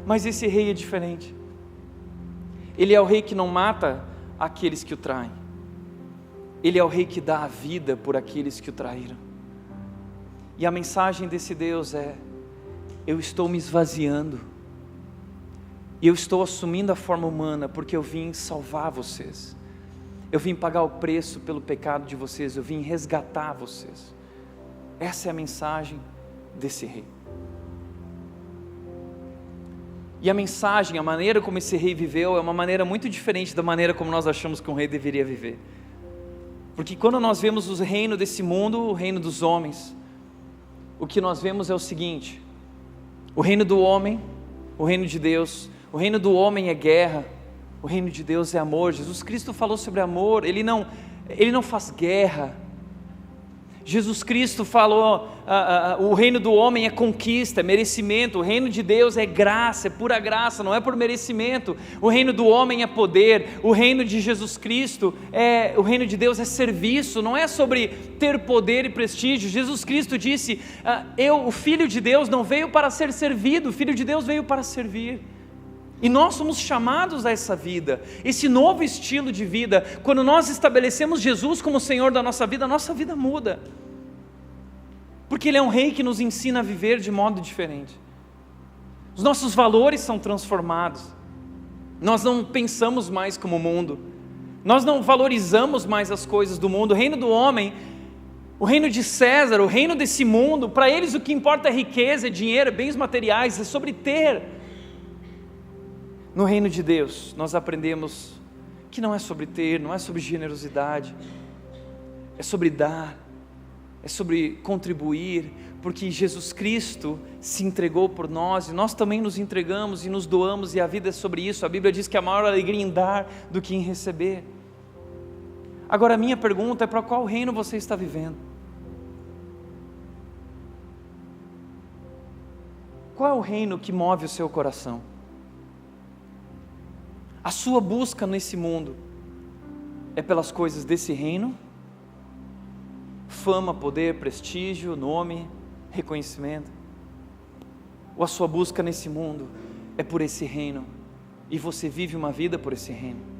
mas esse rei é diferente. Ele é o rei que não mata aqueles que o traem. Ele é o rei que dá a vida por aqueles que o traíram. E a mensagem desse Deus é: eu estou me esvaziando, e eu estou assumindo a forma humana, porque eu vim salvar vocês, eu vim pagar o preço pelo pecado de vocês, eu vim resgatar vocês. Essa é a mensagem desse rei. E a mensagem, a maneira como esse rei viveu, é uma maneira muito diferente da maneira como nós achamos que um rei deveria viver. Porque quando nós vemos o reino desse mundo, o reino dos homens, o que nós vemos é o seguinte: o reino do homem, o reino de Deus, o reino do homem é guerra, o reino de Deus é amor. Jesus Cristo falou sobre amor, Ele não faz guerra. Jesus Cristo falou, o reino do homem é conquista, é merecimento, o reino de Deus é graça, é pura graça, não é por merecimento. O reino do homem é poder, o reino de Jesus Cristo, o reino de Deus é serviço, não é sobre ter poder e prestígio. Jesus Cristo disse, o Filho de Deus não veio para ser servido, o Filho de Deus veio para servir. E nós somos chamados a essa vida, esse novo estilo de vida. Quando nós estabelecemos Jesus como Senhor da nossa vida, a nossa vida muda, porque Ele é um Rei que nos ensina a viver de modo diferente. Os nossos valores são transformados, nós não pensamos mais como o mundo, nós não valorizamos mais as coisas do mundo. O reino do homem, o reino de César, o reino desse mundo, para eles o que importa é riqueza, é dinheiro, é bens materiais, é sobre ter. No reino de Deus, nós aprendemos que não é sobre ter, não é sobre generosidade, é sobre dar, é sobre contribuir, porque Jesus Cristo se entregou por nós, e nós também nos entregamos e nos doamos, e a vida é sobre isso. A Bíblia diz que há maior alegria em dar do que em receber. Agora a minha pergunta é: para qual reino você está vivendo? Qual é o reino que move o seu coração? A sua busca nesse mundo é pelas coisas desse reino? Fama, poder, prestígio, nome, reconhecimento? Ou a sua busca nesse mundo é por esse reino, e você vive uma vida por esse reino?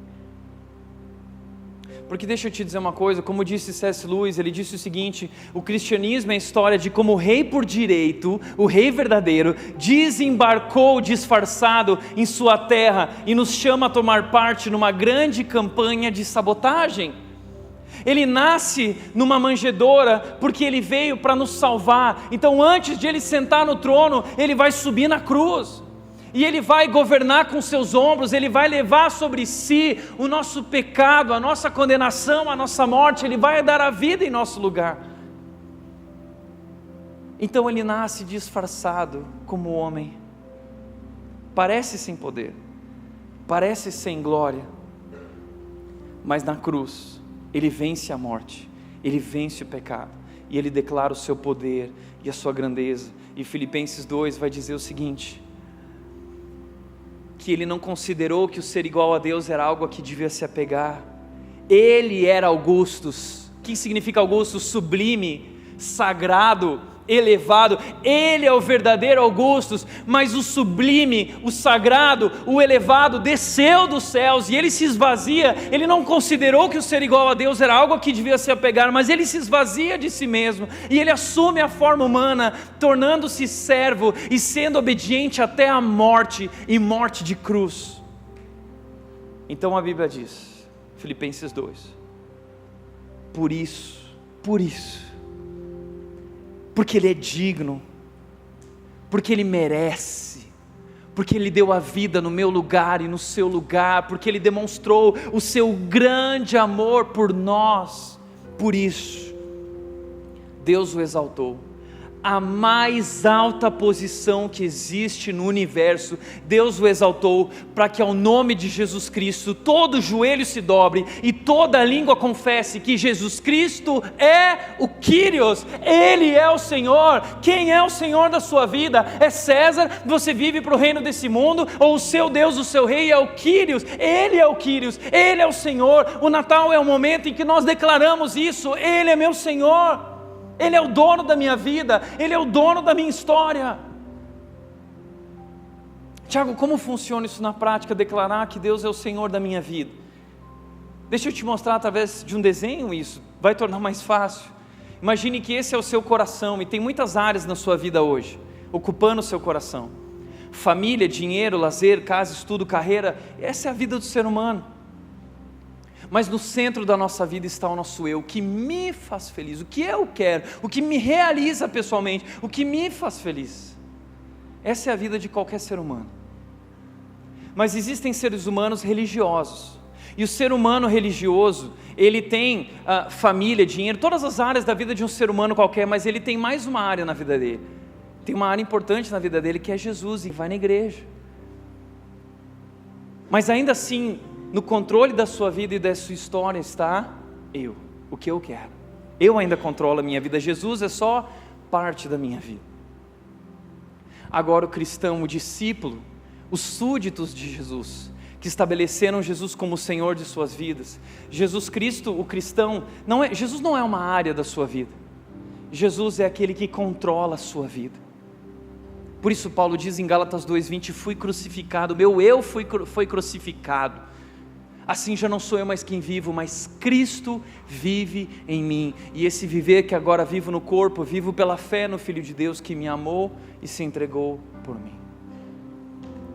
Porque deixa eu te dizer uma coisa, como disse C.S. Lewis, ele disse o seguinte: o cristianismo é a história de como o rei por direito, o rei verdadeiro, desembarcou disfarçado em sua terra e nos chama a tomar parte numa grande campanha de sabotagem. Ele nasce numa manjedoura porque ele veio para nos salvar. Então antes de ele sentar no trono, ele vai subir na cruz, e Ele vai governar com seus ombros, Ele vai levar sobre si o nosso pecado, a nossa condenação, a nossa morte. Ele vai dar a vida em nosso lugar. Então Ele nasce disfarçado como homem, parece sem poder, parece sem glória, mas na cruz Ele vence a morte, Ele vence o pecado, e Ele declara o seu poder e a sua grandeza. E Filipenses 2 vai dizer o seguinte: que Ele não considerou que o ser igual a Deus era algo a que devia se apegar. Ele era Augustus. O que significa Augustus? Sublime, sagrado, elevado. Ele é o verdadeiro Augustus, mas o sublime, o sagrado, o elevado desceu dos céus, e Ele se esvazia. Ele não considerou que o ser igual a Deus era algo a que devia se apegar, mas Ele se esvazia de si mesmo, e Ele assume a forma humana, tornando-se servo e sendo obediente até a morte, e morte de cruz. Então a Bíblia diz, Filipenses 2, por isso, porque Ele é digno, porque Ele merece, porque Ele deu a vida no meu lugar e no seu lugar, porque Ele demonstrou o seu grande amor por nós. Por isso, Deus o exaltou à mais alta posição que existe no universo. Deus o exaltou para que ao nome de Jesus Cristo todo joelho se dobre e toda língua confesse que Jesus Cristo é o Kyrios, Ele é o Senhor. Quem é o Senhor da sua vida? É César? Você vive para o reino desse mundo? Ou o seu Deus, o seu rei é o Kyrios? Ele é o Kyrios, Ele é o Senhor. O Natal é o momento em que nós declaramos isso: Ele é meu Senhor, Ele é o dono da minha vida, Ele é o dono da minha história. Tiago, como funciona isso na prática, declarar que Deus é o Senhor da minha vida? Deixa eu te mostrar através de um desenho isso, vai tornar mais fácil. Imagine que esse é o seu coração, e tem muitas áreas na sua vida hoje, ocupando o seu coração: família, dinheiro, lazer, casa, estudo, carreira. Essa é a vida do ser humano. Mas no centro da nossa vida está o nosso eu, o que me faz feliz, o que eu quero, o que me realiza pessoalmente, o que me faz feliz. Essa é a vida de qualquer ser humano. Mas existem seres humanos religiosos, e o ser humano religioso, ele tem família, dinheiro, todas as áreas da vida de um ser humano qualquer, mas ele tem mais uma área na vida dele, tem uma área importante na vida dele, que é Jesus, e vai na igreja. Mas ainda assim, no controle da sua vida e da sua história está eu, o que eu quero. Eu ainda controlo a minha vida, Jesus é só parte da minha vida. Agora o cristão, o discípulo, os súditos de Jesus, que estabeleceram Jesus como o Senhor de suas vidas. Jesus Cristo, o cristão, Jesus não é uma área da sua vida. Jesus é aquele que controla a sua vida. Por isso Paulo diz em Gálatas 2:20, fui crucificado, meu eu foi crucificado. Assim já não sou eu mais quem vivo, mas Cristo vive em mim. E esse viver que agora vivo no corpo, vivo pela fé no Filho de Deus que me amou e se entregou por mim.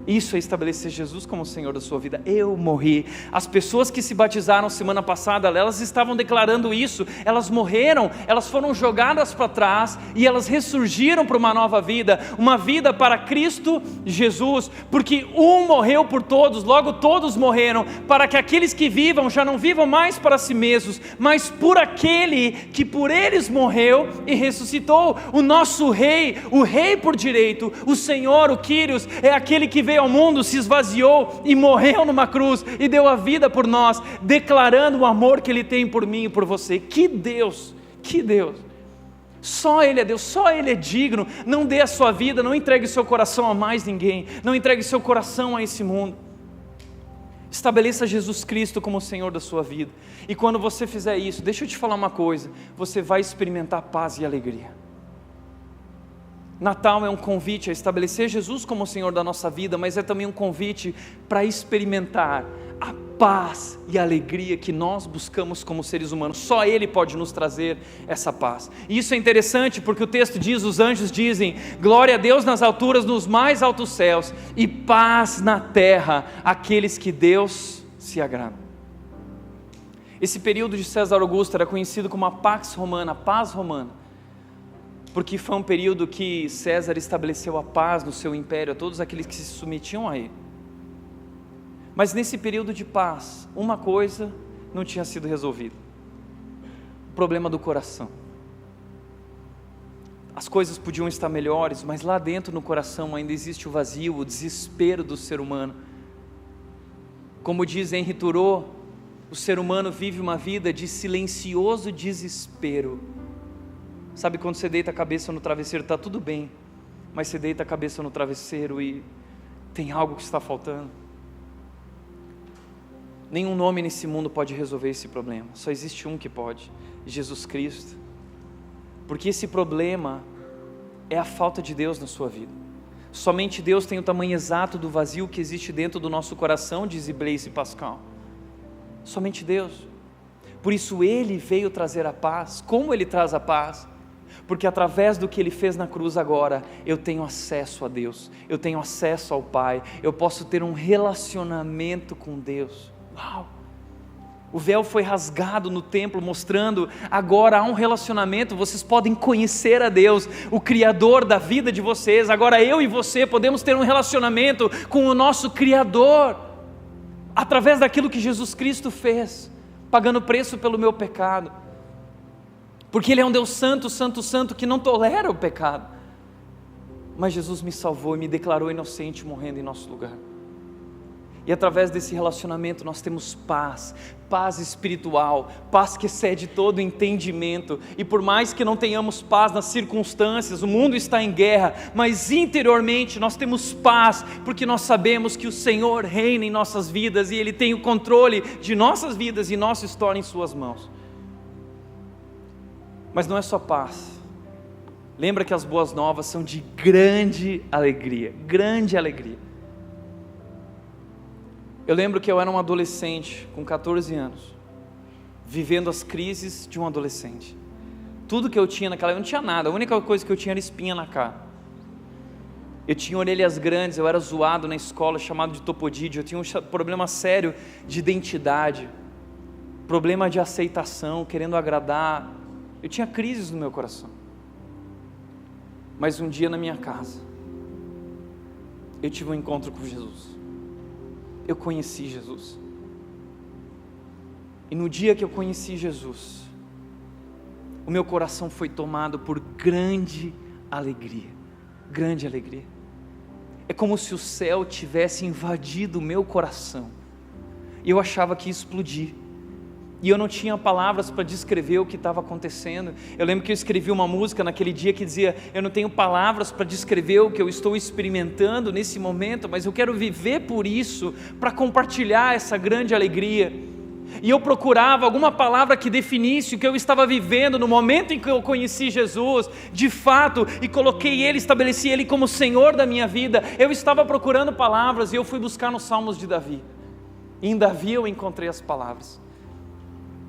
Isso é estabelecer Jesus como o Senhor da sua vida. Eu morri. As pessoas que se batizaram semana passada, elas estavam declarando isso. Elas morreram, elas foram jogadas para trás e elas ressurgiram para uma nova vida, uma vida para Cristo Jesus, porque um morreu por todos, logo todos morreram, para que aqueles que vivam já não vivam mais para si mesmos, mas por aquele que por eles morreu e ressuscitou. O nosso rei, o rei por direito, o Senhor, o Kyrios, é aquele que veio ao mundo, se esvaziou e morreu numa cruz e deu a vida por nós, declarando o amor que Ele tem por mim e por você. Que Deus, que Deus! Só Ele é Deus, só Ele é digno. Não dê a sua vida, não entregue seu coração a mais ninguém, não entregue seu coração a esse mundo. Estabeleça Jesus Cristo como o Senhor da sua vida, e quando você fizer isso, deixa eu te falar uma coisa, você vai experimentar paz e alegria. Natal é um convite a estabelecer Jesus como o Senhor da nossa vida, mas é também um convite para experimentar a paz e a alegria que nós buscamos como seres humanos. Só Ele pode nos trazer essa paz. E isso é interessante porque o texto diz, os anjos dizem, glória a Deus nas alturas, nos mais altos céus, e paz na terra, àqueles que Deus se agrada. Esse período de César Augusto era conhecido como a Pax Romana, a paz romana, porque foi um período que César estabeleceu a paz no seu império, a todos aqueles que se submetiam a ele. Mas nesse período de paz, uma coisa não tinha sido resolvida: o problema do coração. As coisas podiam estar melhores, mas lá dentro no coração ainda existe o vazio, o desespero do ser humano. Como diz Henri Thoreau, o ser humano vive uma vida de silencioso desespero. Sabe quando você deita a cabeça no travesseiro, está tudo bem, mas você deita a cabeça no travesseiro e tem algo que está faltando? Nenhum nome nesse mundo pode resolver esse problema, só existe um que pode, Jesus Cristo. Porque esse problema é a falta de Deus na sua vida. Somente Deus tem o tamanho exato do vazio que existe dentro do nosso coração, diz Blaise Pascal. Somente Deus. Por isso Ele veio trazer a paz. Como Ele traz a paz? Porque através do que Ele fez na cruz agora, eu tenho acesso a Deus, eu tenho acesso ao Pai, eu posso ter um relacionamento com Deus. Uau! O véu foi rasgado no templo, mostrando agora há um relacionamento, vocês podem conhecer a Deus, o Criador da vida de vocês. Agora eu e você podemos ter um relacionamento com o nosso Criador, através daquilo que Jesus Cristo fez, pagando preço pelo meu pecado. Porque Ele é um Deus santo, santo, santo, que não tolera o pecado. Mas Jesus me salvou e me declarou inocente, morrendo em nosso lugar. E através desse relacionamento nós temos paz, paz espiritual, paz que excede todo entendimento. E por mais que não tenhamos paz nas circunstâncias, o mundo está em guerra, mas interiormente nós temos paz, porque nós sabemos que o Senhor reina em nossas vidas e Ele tem o controle de nossas vidas e nossa história em suas mãos. Mas não é só paz. Lembra que as boas novas são de grande alegria, grande alegria. Eu lembro que eu era um adolescente com 14 anos, vivendo as crises de um adolescente. Tudo que eu tinha naquela época, eu não tinha nada, a única coisa que eu tinha era espinha na cara. Eu tinha orelhas grandes, eu era zoado na escola, chamado de topodídeo, eu tinha um problema sério de identidade, problema de aceitação, querendo agradar. Eu tinha crises no meu coração. Mas um dia na minha casa, eu tive um encontro com Jesus. Eu conheci Jesus. E no dia que eu conheci Jesus, o meu coração foi tomado por grande alegria. Grande alegria. É como se o céu tivesse invadido o meu coração. E eu achava que ia explodir. e eu não tinha palavras para descrever o que estava acontecendo. Eu lembro que eu escrevi uma música naquele dia que dizia: eu não tenho palavras para descrever o que eu estou experimentando nesse momento, mas eu quero viver por isso, para compartilhar essa grande alegria. E eu procurava alguma palavra que definisse o que eu estava vivendo no momento em que eu conheci Jesus, de fato, e coloquei Ele, estabeleci Ele como Senhor da minha vida. Eu estava procurando palavras e eu fui buscar nos Salmos de Davi. E em Davi eu encontrei as palavras.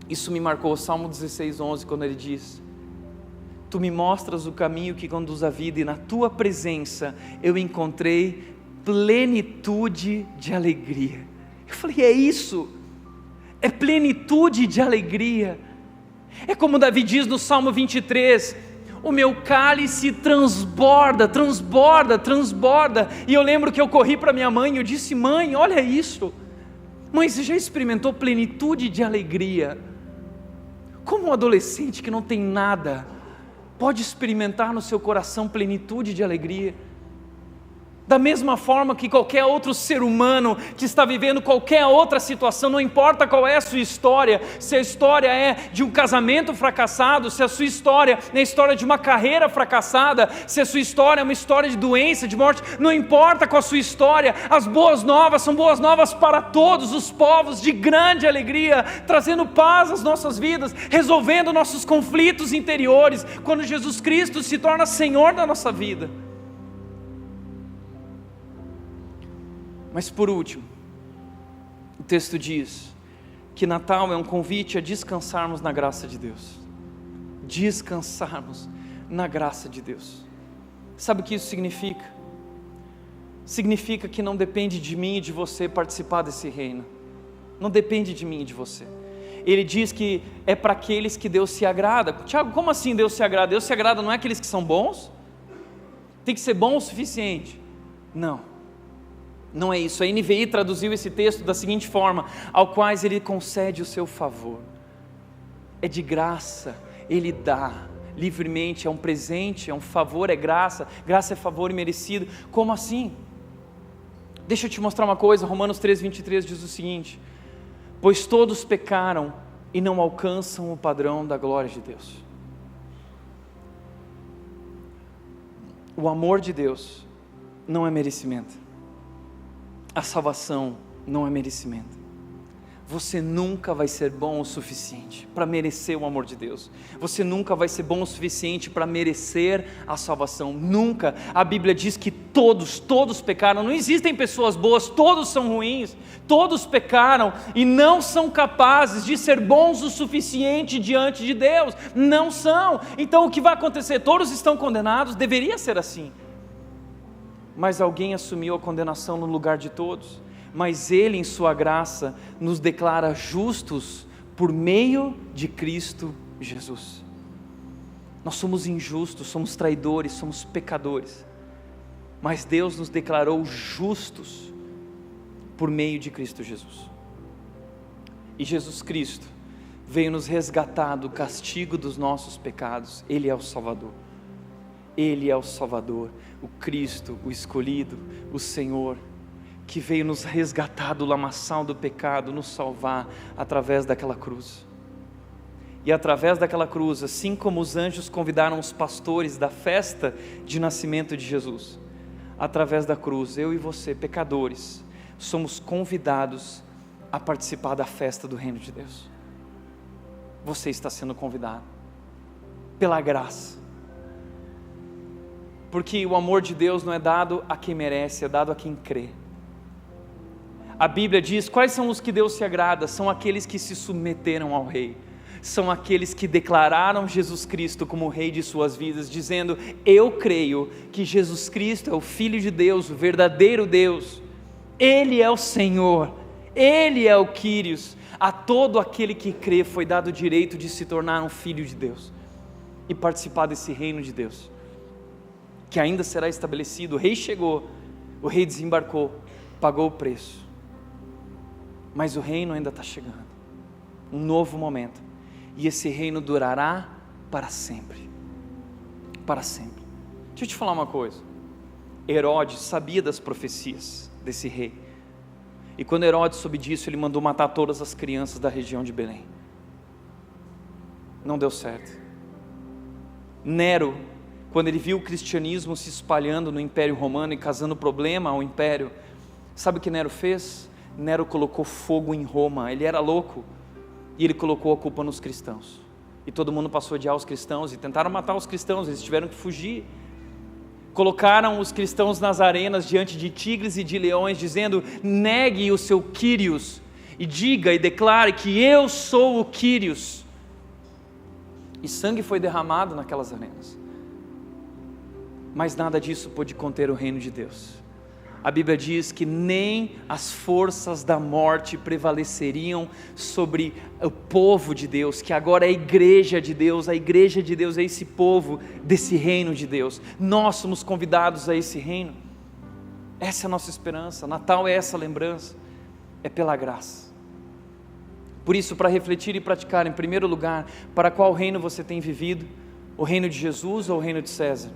Isso me marcou, o Salmo 16:11, quando ele diz: Tu me mostras o caminho que conduz à vida, e na Tua presença eu encontrei plenitude de alegria. Eu falei: é isso, é plenitude de alegria. É como Davi diz no Salmo 23: o meu cálice transborda, transborda, transborda. E eu lembro que eu corri para minha mãe e eu disse: mãe, olha isso. Mãe, você já experimentou plenitude de alegria? Como um adolescente que não tem nada pode experimentar no seu coração plenitude de alegria? Da mesma forma que qualquer outro ser humano que está vivendo qualquer outra situação, não importa qual é a sua história, se a história é de um casamento fracassado, se a sua história é a história de uma carreira fracassada, se a sua história é uma história de doença, de morte, não importa qual a sua história, as boas novas são boas novas para todos os povos, de grande alegria, trazendo paz às nossas vidas, resolvendo nossos conflitos interiores, quando Jesus Cristo se torna Senhor da nossa vida. Mas por último, o texto diz que Natal é um convite a descansarmos na graça de Deus. Descansarmos na graça de Deus. Sabe o que isso significa? Significa que não depende de mim e de você participar desse reino. Não depende de mim e de você. Ele diz que é para aqueles que Deus se agrada. Tiago, como assim Deus se agrada? Deus se agrada não é aqueles que são bons? Tem que ser bom o suficiente? Não. Não é isso. A NVI traduziu esse texto da seguinte forma: ao quais Ele concede o seu favor. É de graça, Ele dá livremente, é um presente, é um favor, é graça. Graça é favor imerecido. Como assim? Deixa eu te mostrar uma coisa. Romanos 3:23 diz o seguinte: pois todos pecaram e não alcançam o padrão da glória de Deus. O amor de Deus não é merecimento. A salvação não é merecimento. Você nunca vai ser bom o suficiente para merecer o amor de Deus. Você nunca vai ser bom o suficiente para merecer a salvação. Nunca. A Bíblia diz que todos pecaram. Não existem pessoas boas, todos são ruins. Todos pecaram e não são capazes de ser bons o suficiente diante de Deus. Não são. Então o que vai acontecer? Todos estão condenados. Deveria ser assim. Mas alguém assumiu a condenação no lugar de todos, mas Ele em sua graça nos declara justos por meio de Cristo Jesus. Nós somos injustos, somos traidores, somos pecadores, mas Deus nos declarou justos por meio de Cristo Jesus. E Jesus Cristo veio nos resgatar do castigo dos nossos pecados. Ele é o Salvador. Ele é o Salvador, o Cristo, o escolhido, o Senhor, que veio nos resgatar do lamaçal do pecado, nos salvar através daquela cruz. E através daquela cruz, assim como os anjos convidaram os pastores da festa de nascimento de Jesus, através da cruz, eu e você, pecadores, somos convidados a participar da festa do reino de Deus. Você está sendo convidado, pela graça. Porque o amor de Deus não é dado a quem merece, é dado a quem crê. A Bíblia diz, quais são os que Deus se agrada? São aqueles que se submeteram ao Rei. São aqueles que declararam Jesus Cristo como o Rei de suas vidas, dizendo: eu creio que Jesus Cristo é o Filho de Deus, o verdadeiro Deus. Ele é o Senhor, Ele é o Quírios. A todo aquele que crê foi dado o direito de se tornar um filho de Deus e participar desse reino de Deus, que ainda será estabelecido. O Rei chegou, o Rei desembarcou, pagou o preço, mas o reino ainda está chegando, um novo momento, e esse reino durará para sempre, para sempre. Deixa eu te falar uma coisa, Herodes sabia das profecias desse rei, e quando Herodes soube disso, ele mandou matar todas as crianças da região de Belém. Não deu certo. Nero, quando ele viu o cristianismo se espalhando no Império Romano e causando problema ao Império, sabe o que Nero fez? Nero colocou fogo em Roma. Ele era louco e ele colocou a culpa nos cristãos. E todo mundo passou a odiar os cristãos e tentaram matar os cristãos, eles tiveram que fugir. Colocaram os cristãos nas arenas diante de tigres e de leões, dizendo: negue o seu Quírios e diga e declare que eu sou o Quírios. E sangue foi derramado naquelas arenas, mas nada disso pôde conter o reino de Deus. A Bíblia diz que nem as forças da morte prevaleceriam sobre o povo de Deus, que agora é a igreja de Deus. A igreja de Deus é esse povo desse reino de Deus. Nós somos convidados a esse reino. Essa é a nossa esperança. Natal é essa lembrança, é pela graça. Por isso, para refletir e praticar, em primeiro lugar, para qual reino você tem vivido? O reino de Jesus ou o reino de César?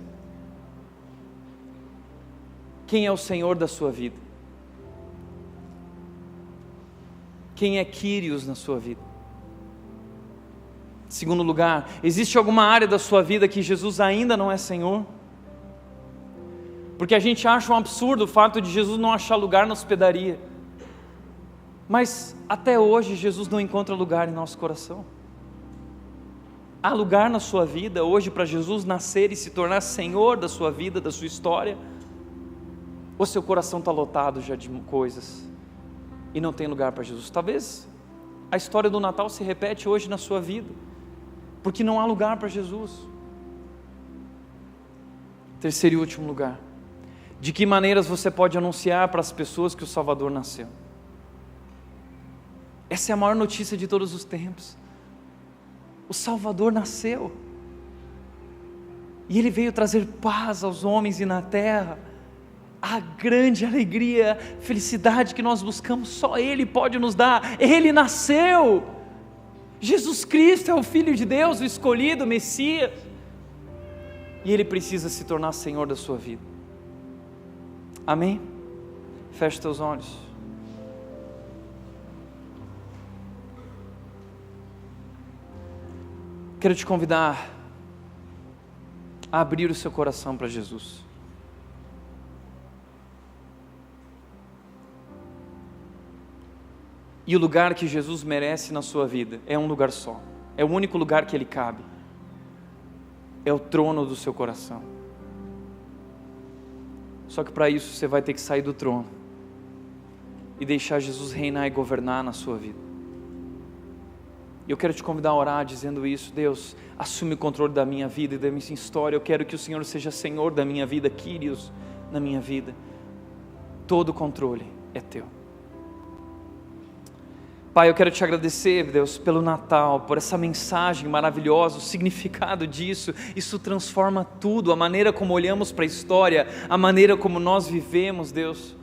Quem é o Senhor da sua vida? Quem é Quírios na sua vida? Segundo lugar, existe alguma área da sua vida que Jesus ainda não é Senhor? Porque a gente acha um absurdo o fato de Jesus não achar lugar na hospedaria. Mas até hoje Jesus não encontra lugar em nosso coração. Há lugar na sua vida hoje para Jesus nascer e se tornar Senhor da sua vida, da sua história? Ou seu coração está lotado já de coisas e não tem lugar para Jesus? Talvez a história do Natal se repete hoje na sua vida, porque não há lugar para Jesus. Terceiro e último lugar, de que maneiras você pode anunciar para as pessoas que o Salvador nasceu? Essa é a maior notícia de todos os tempos. O Salvador nasceu, e Ele veio trazer paz aos homens e na terra. A grande alegria, felicidade que nós buscamos, só Ele pode nos dar. Ele nasceu. Jesus Cristo é o Filho de Deus, o escolhido, o Messias, e Ele precisa se tornar Senhor da sua vida. Amém? Feche teus olhos. Quero te convidar a abrir o seu coração para Jesus. E o lugar que Jesus merece na sua vida é um lugar só. É o único lugar que Ele cabe. É o trono do seu coração. Só que para isso você vai ter que sair do trono e deixar Jesus reinar e governar na sua vida. E eu quero te convidar a orar dizendo isso: Deus, assume o controle da minha vida e da minha história. Eu quero que o Senhor seja Senhor da minha vida, Quírios na minha vida. Todo o controle é Teu. Pai, eu quero te agradecer, Deus, pelo Natal, por essa mensagem maravilhosa, o significado disso. Isso transforma tudo, a maneira como olhamos para a história, a maneira como nós vivemos, Deus.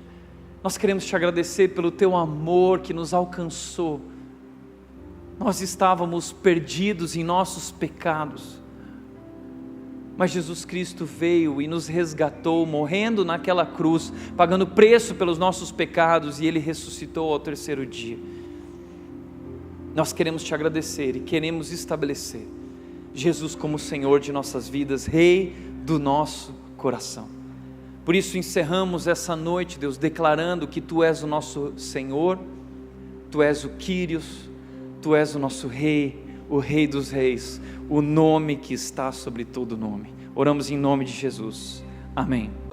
Nós queremos te agradecer pelo Teu amor que nos alcançou. Nós estávamos perdidos em nossos pecados, mas Jesus Cristo veio e nos resgatou, morrendo naquela cruz, pagando preço pelos nossos pecados, e Ele ressuscitou ao terceiro dia. Nós queremos te agradecer e queremos estabelecer Jesus como Senhor de nossas vidas, Rei do nosso coração. Por isso encerramos essa noite, Deus, declarando que Tu és o nosso Senhor, Tu és o Quírios, Tu és o nosso Rei, o Rei dos Reis, o nome que está sobre todo nome. Oramos em nome de Jesus. Amém.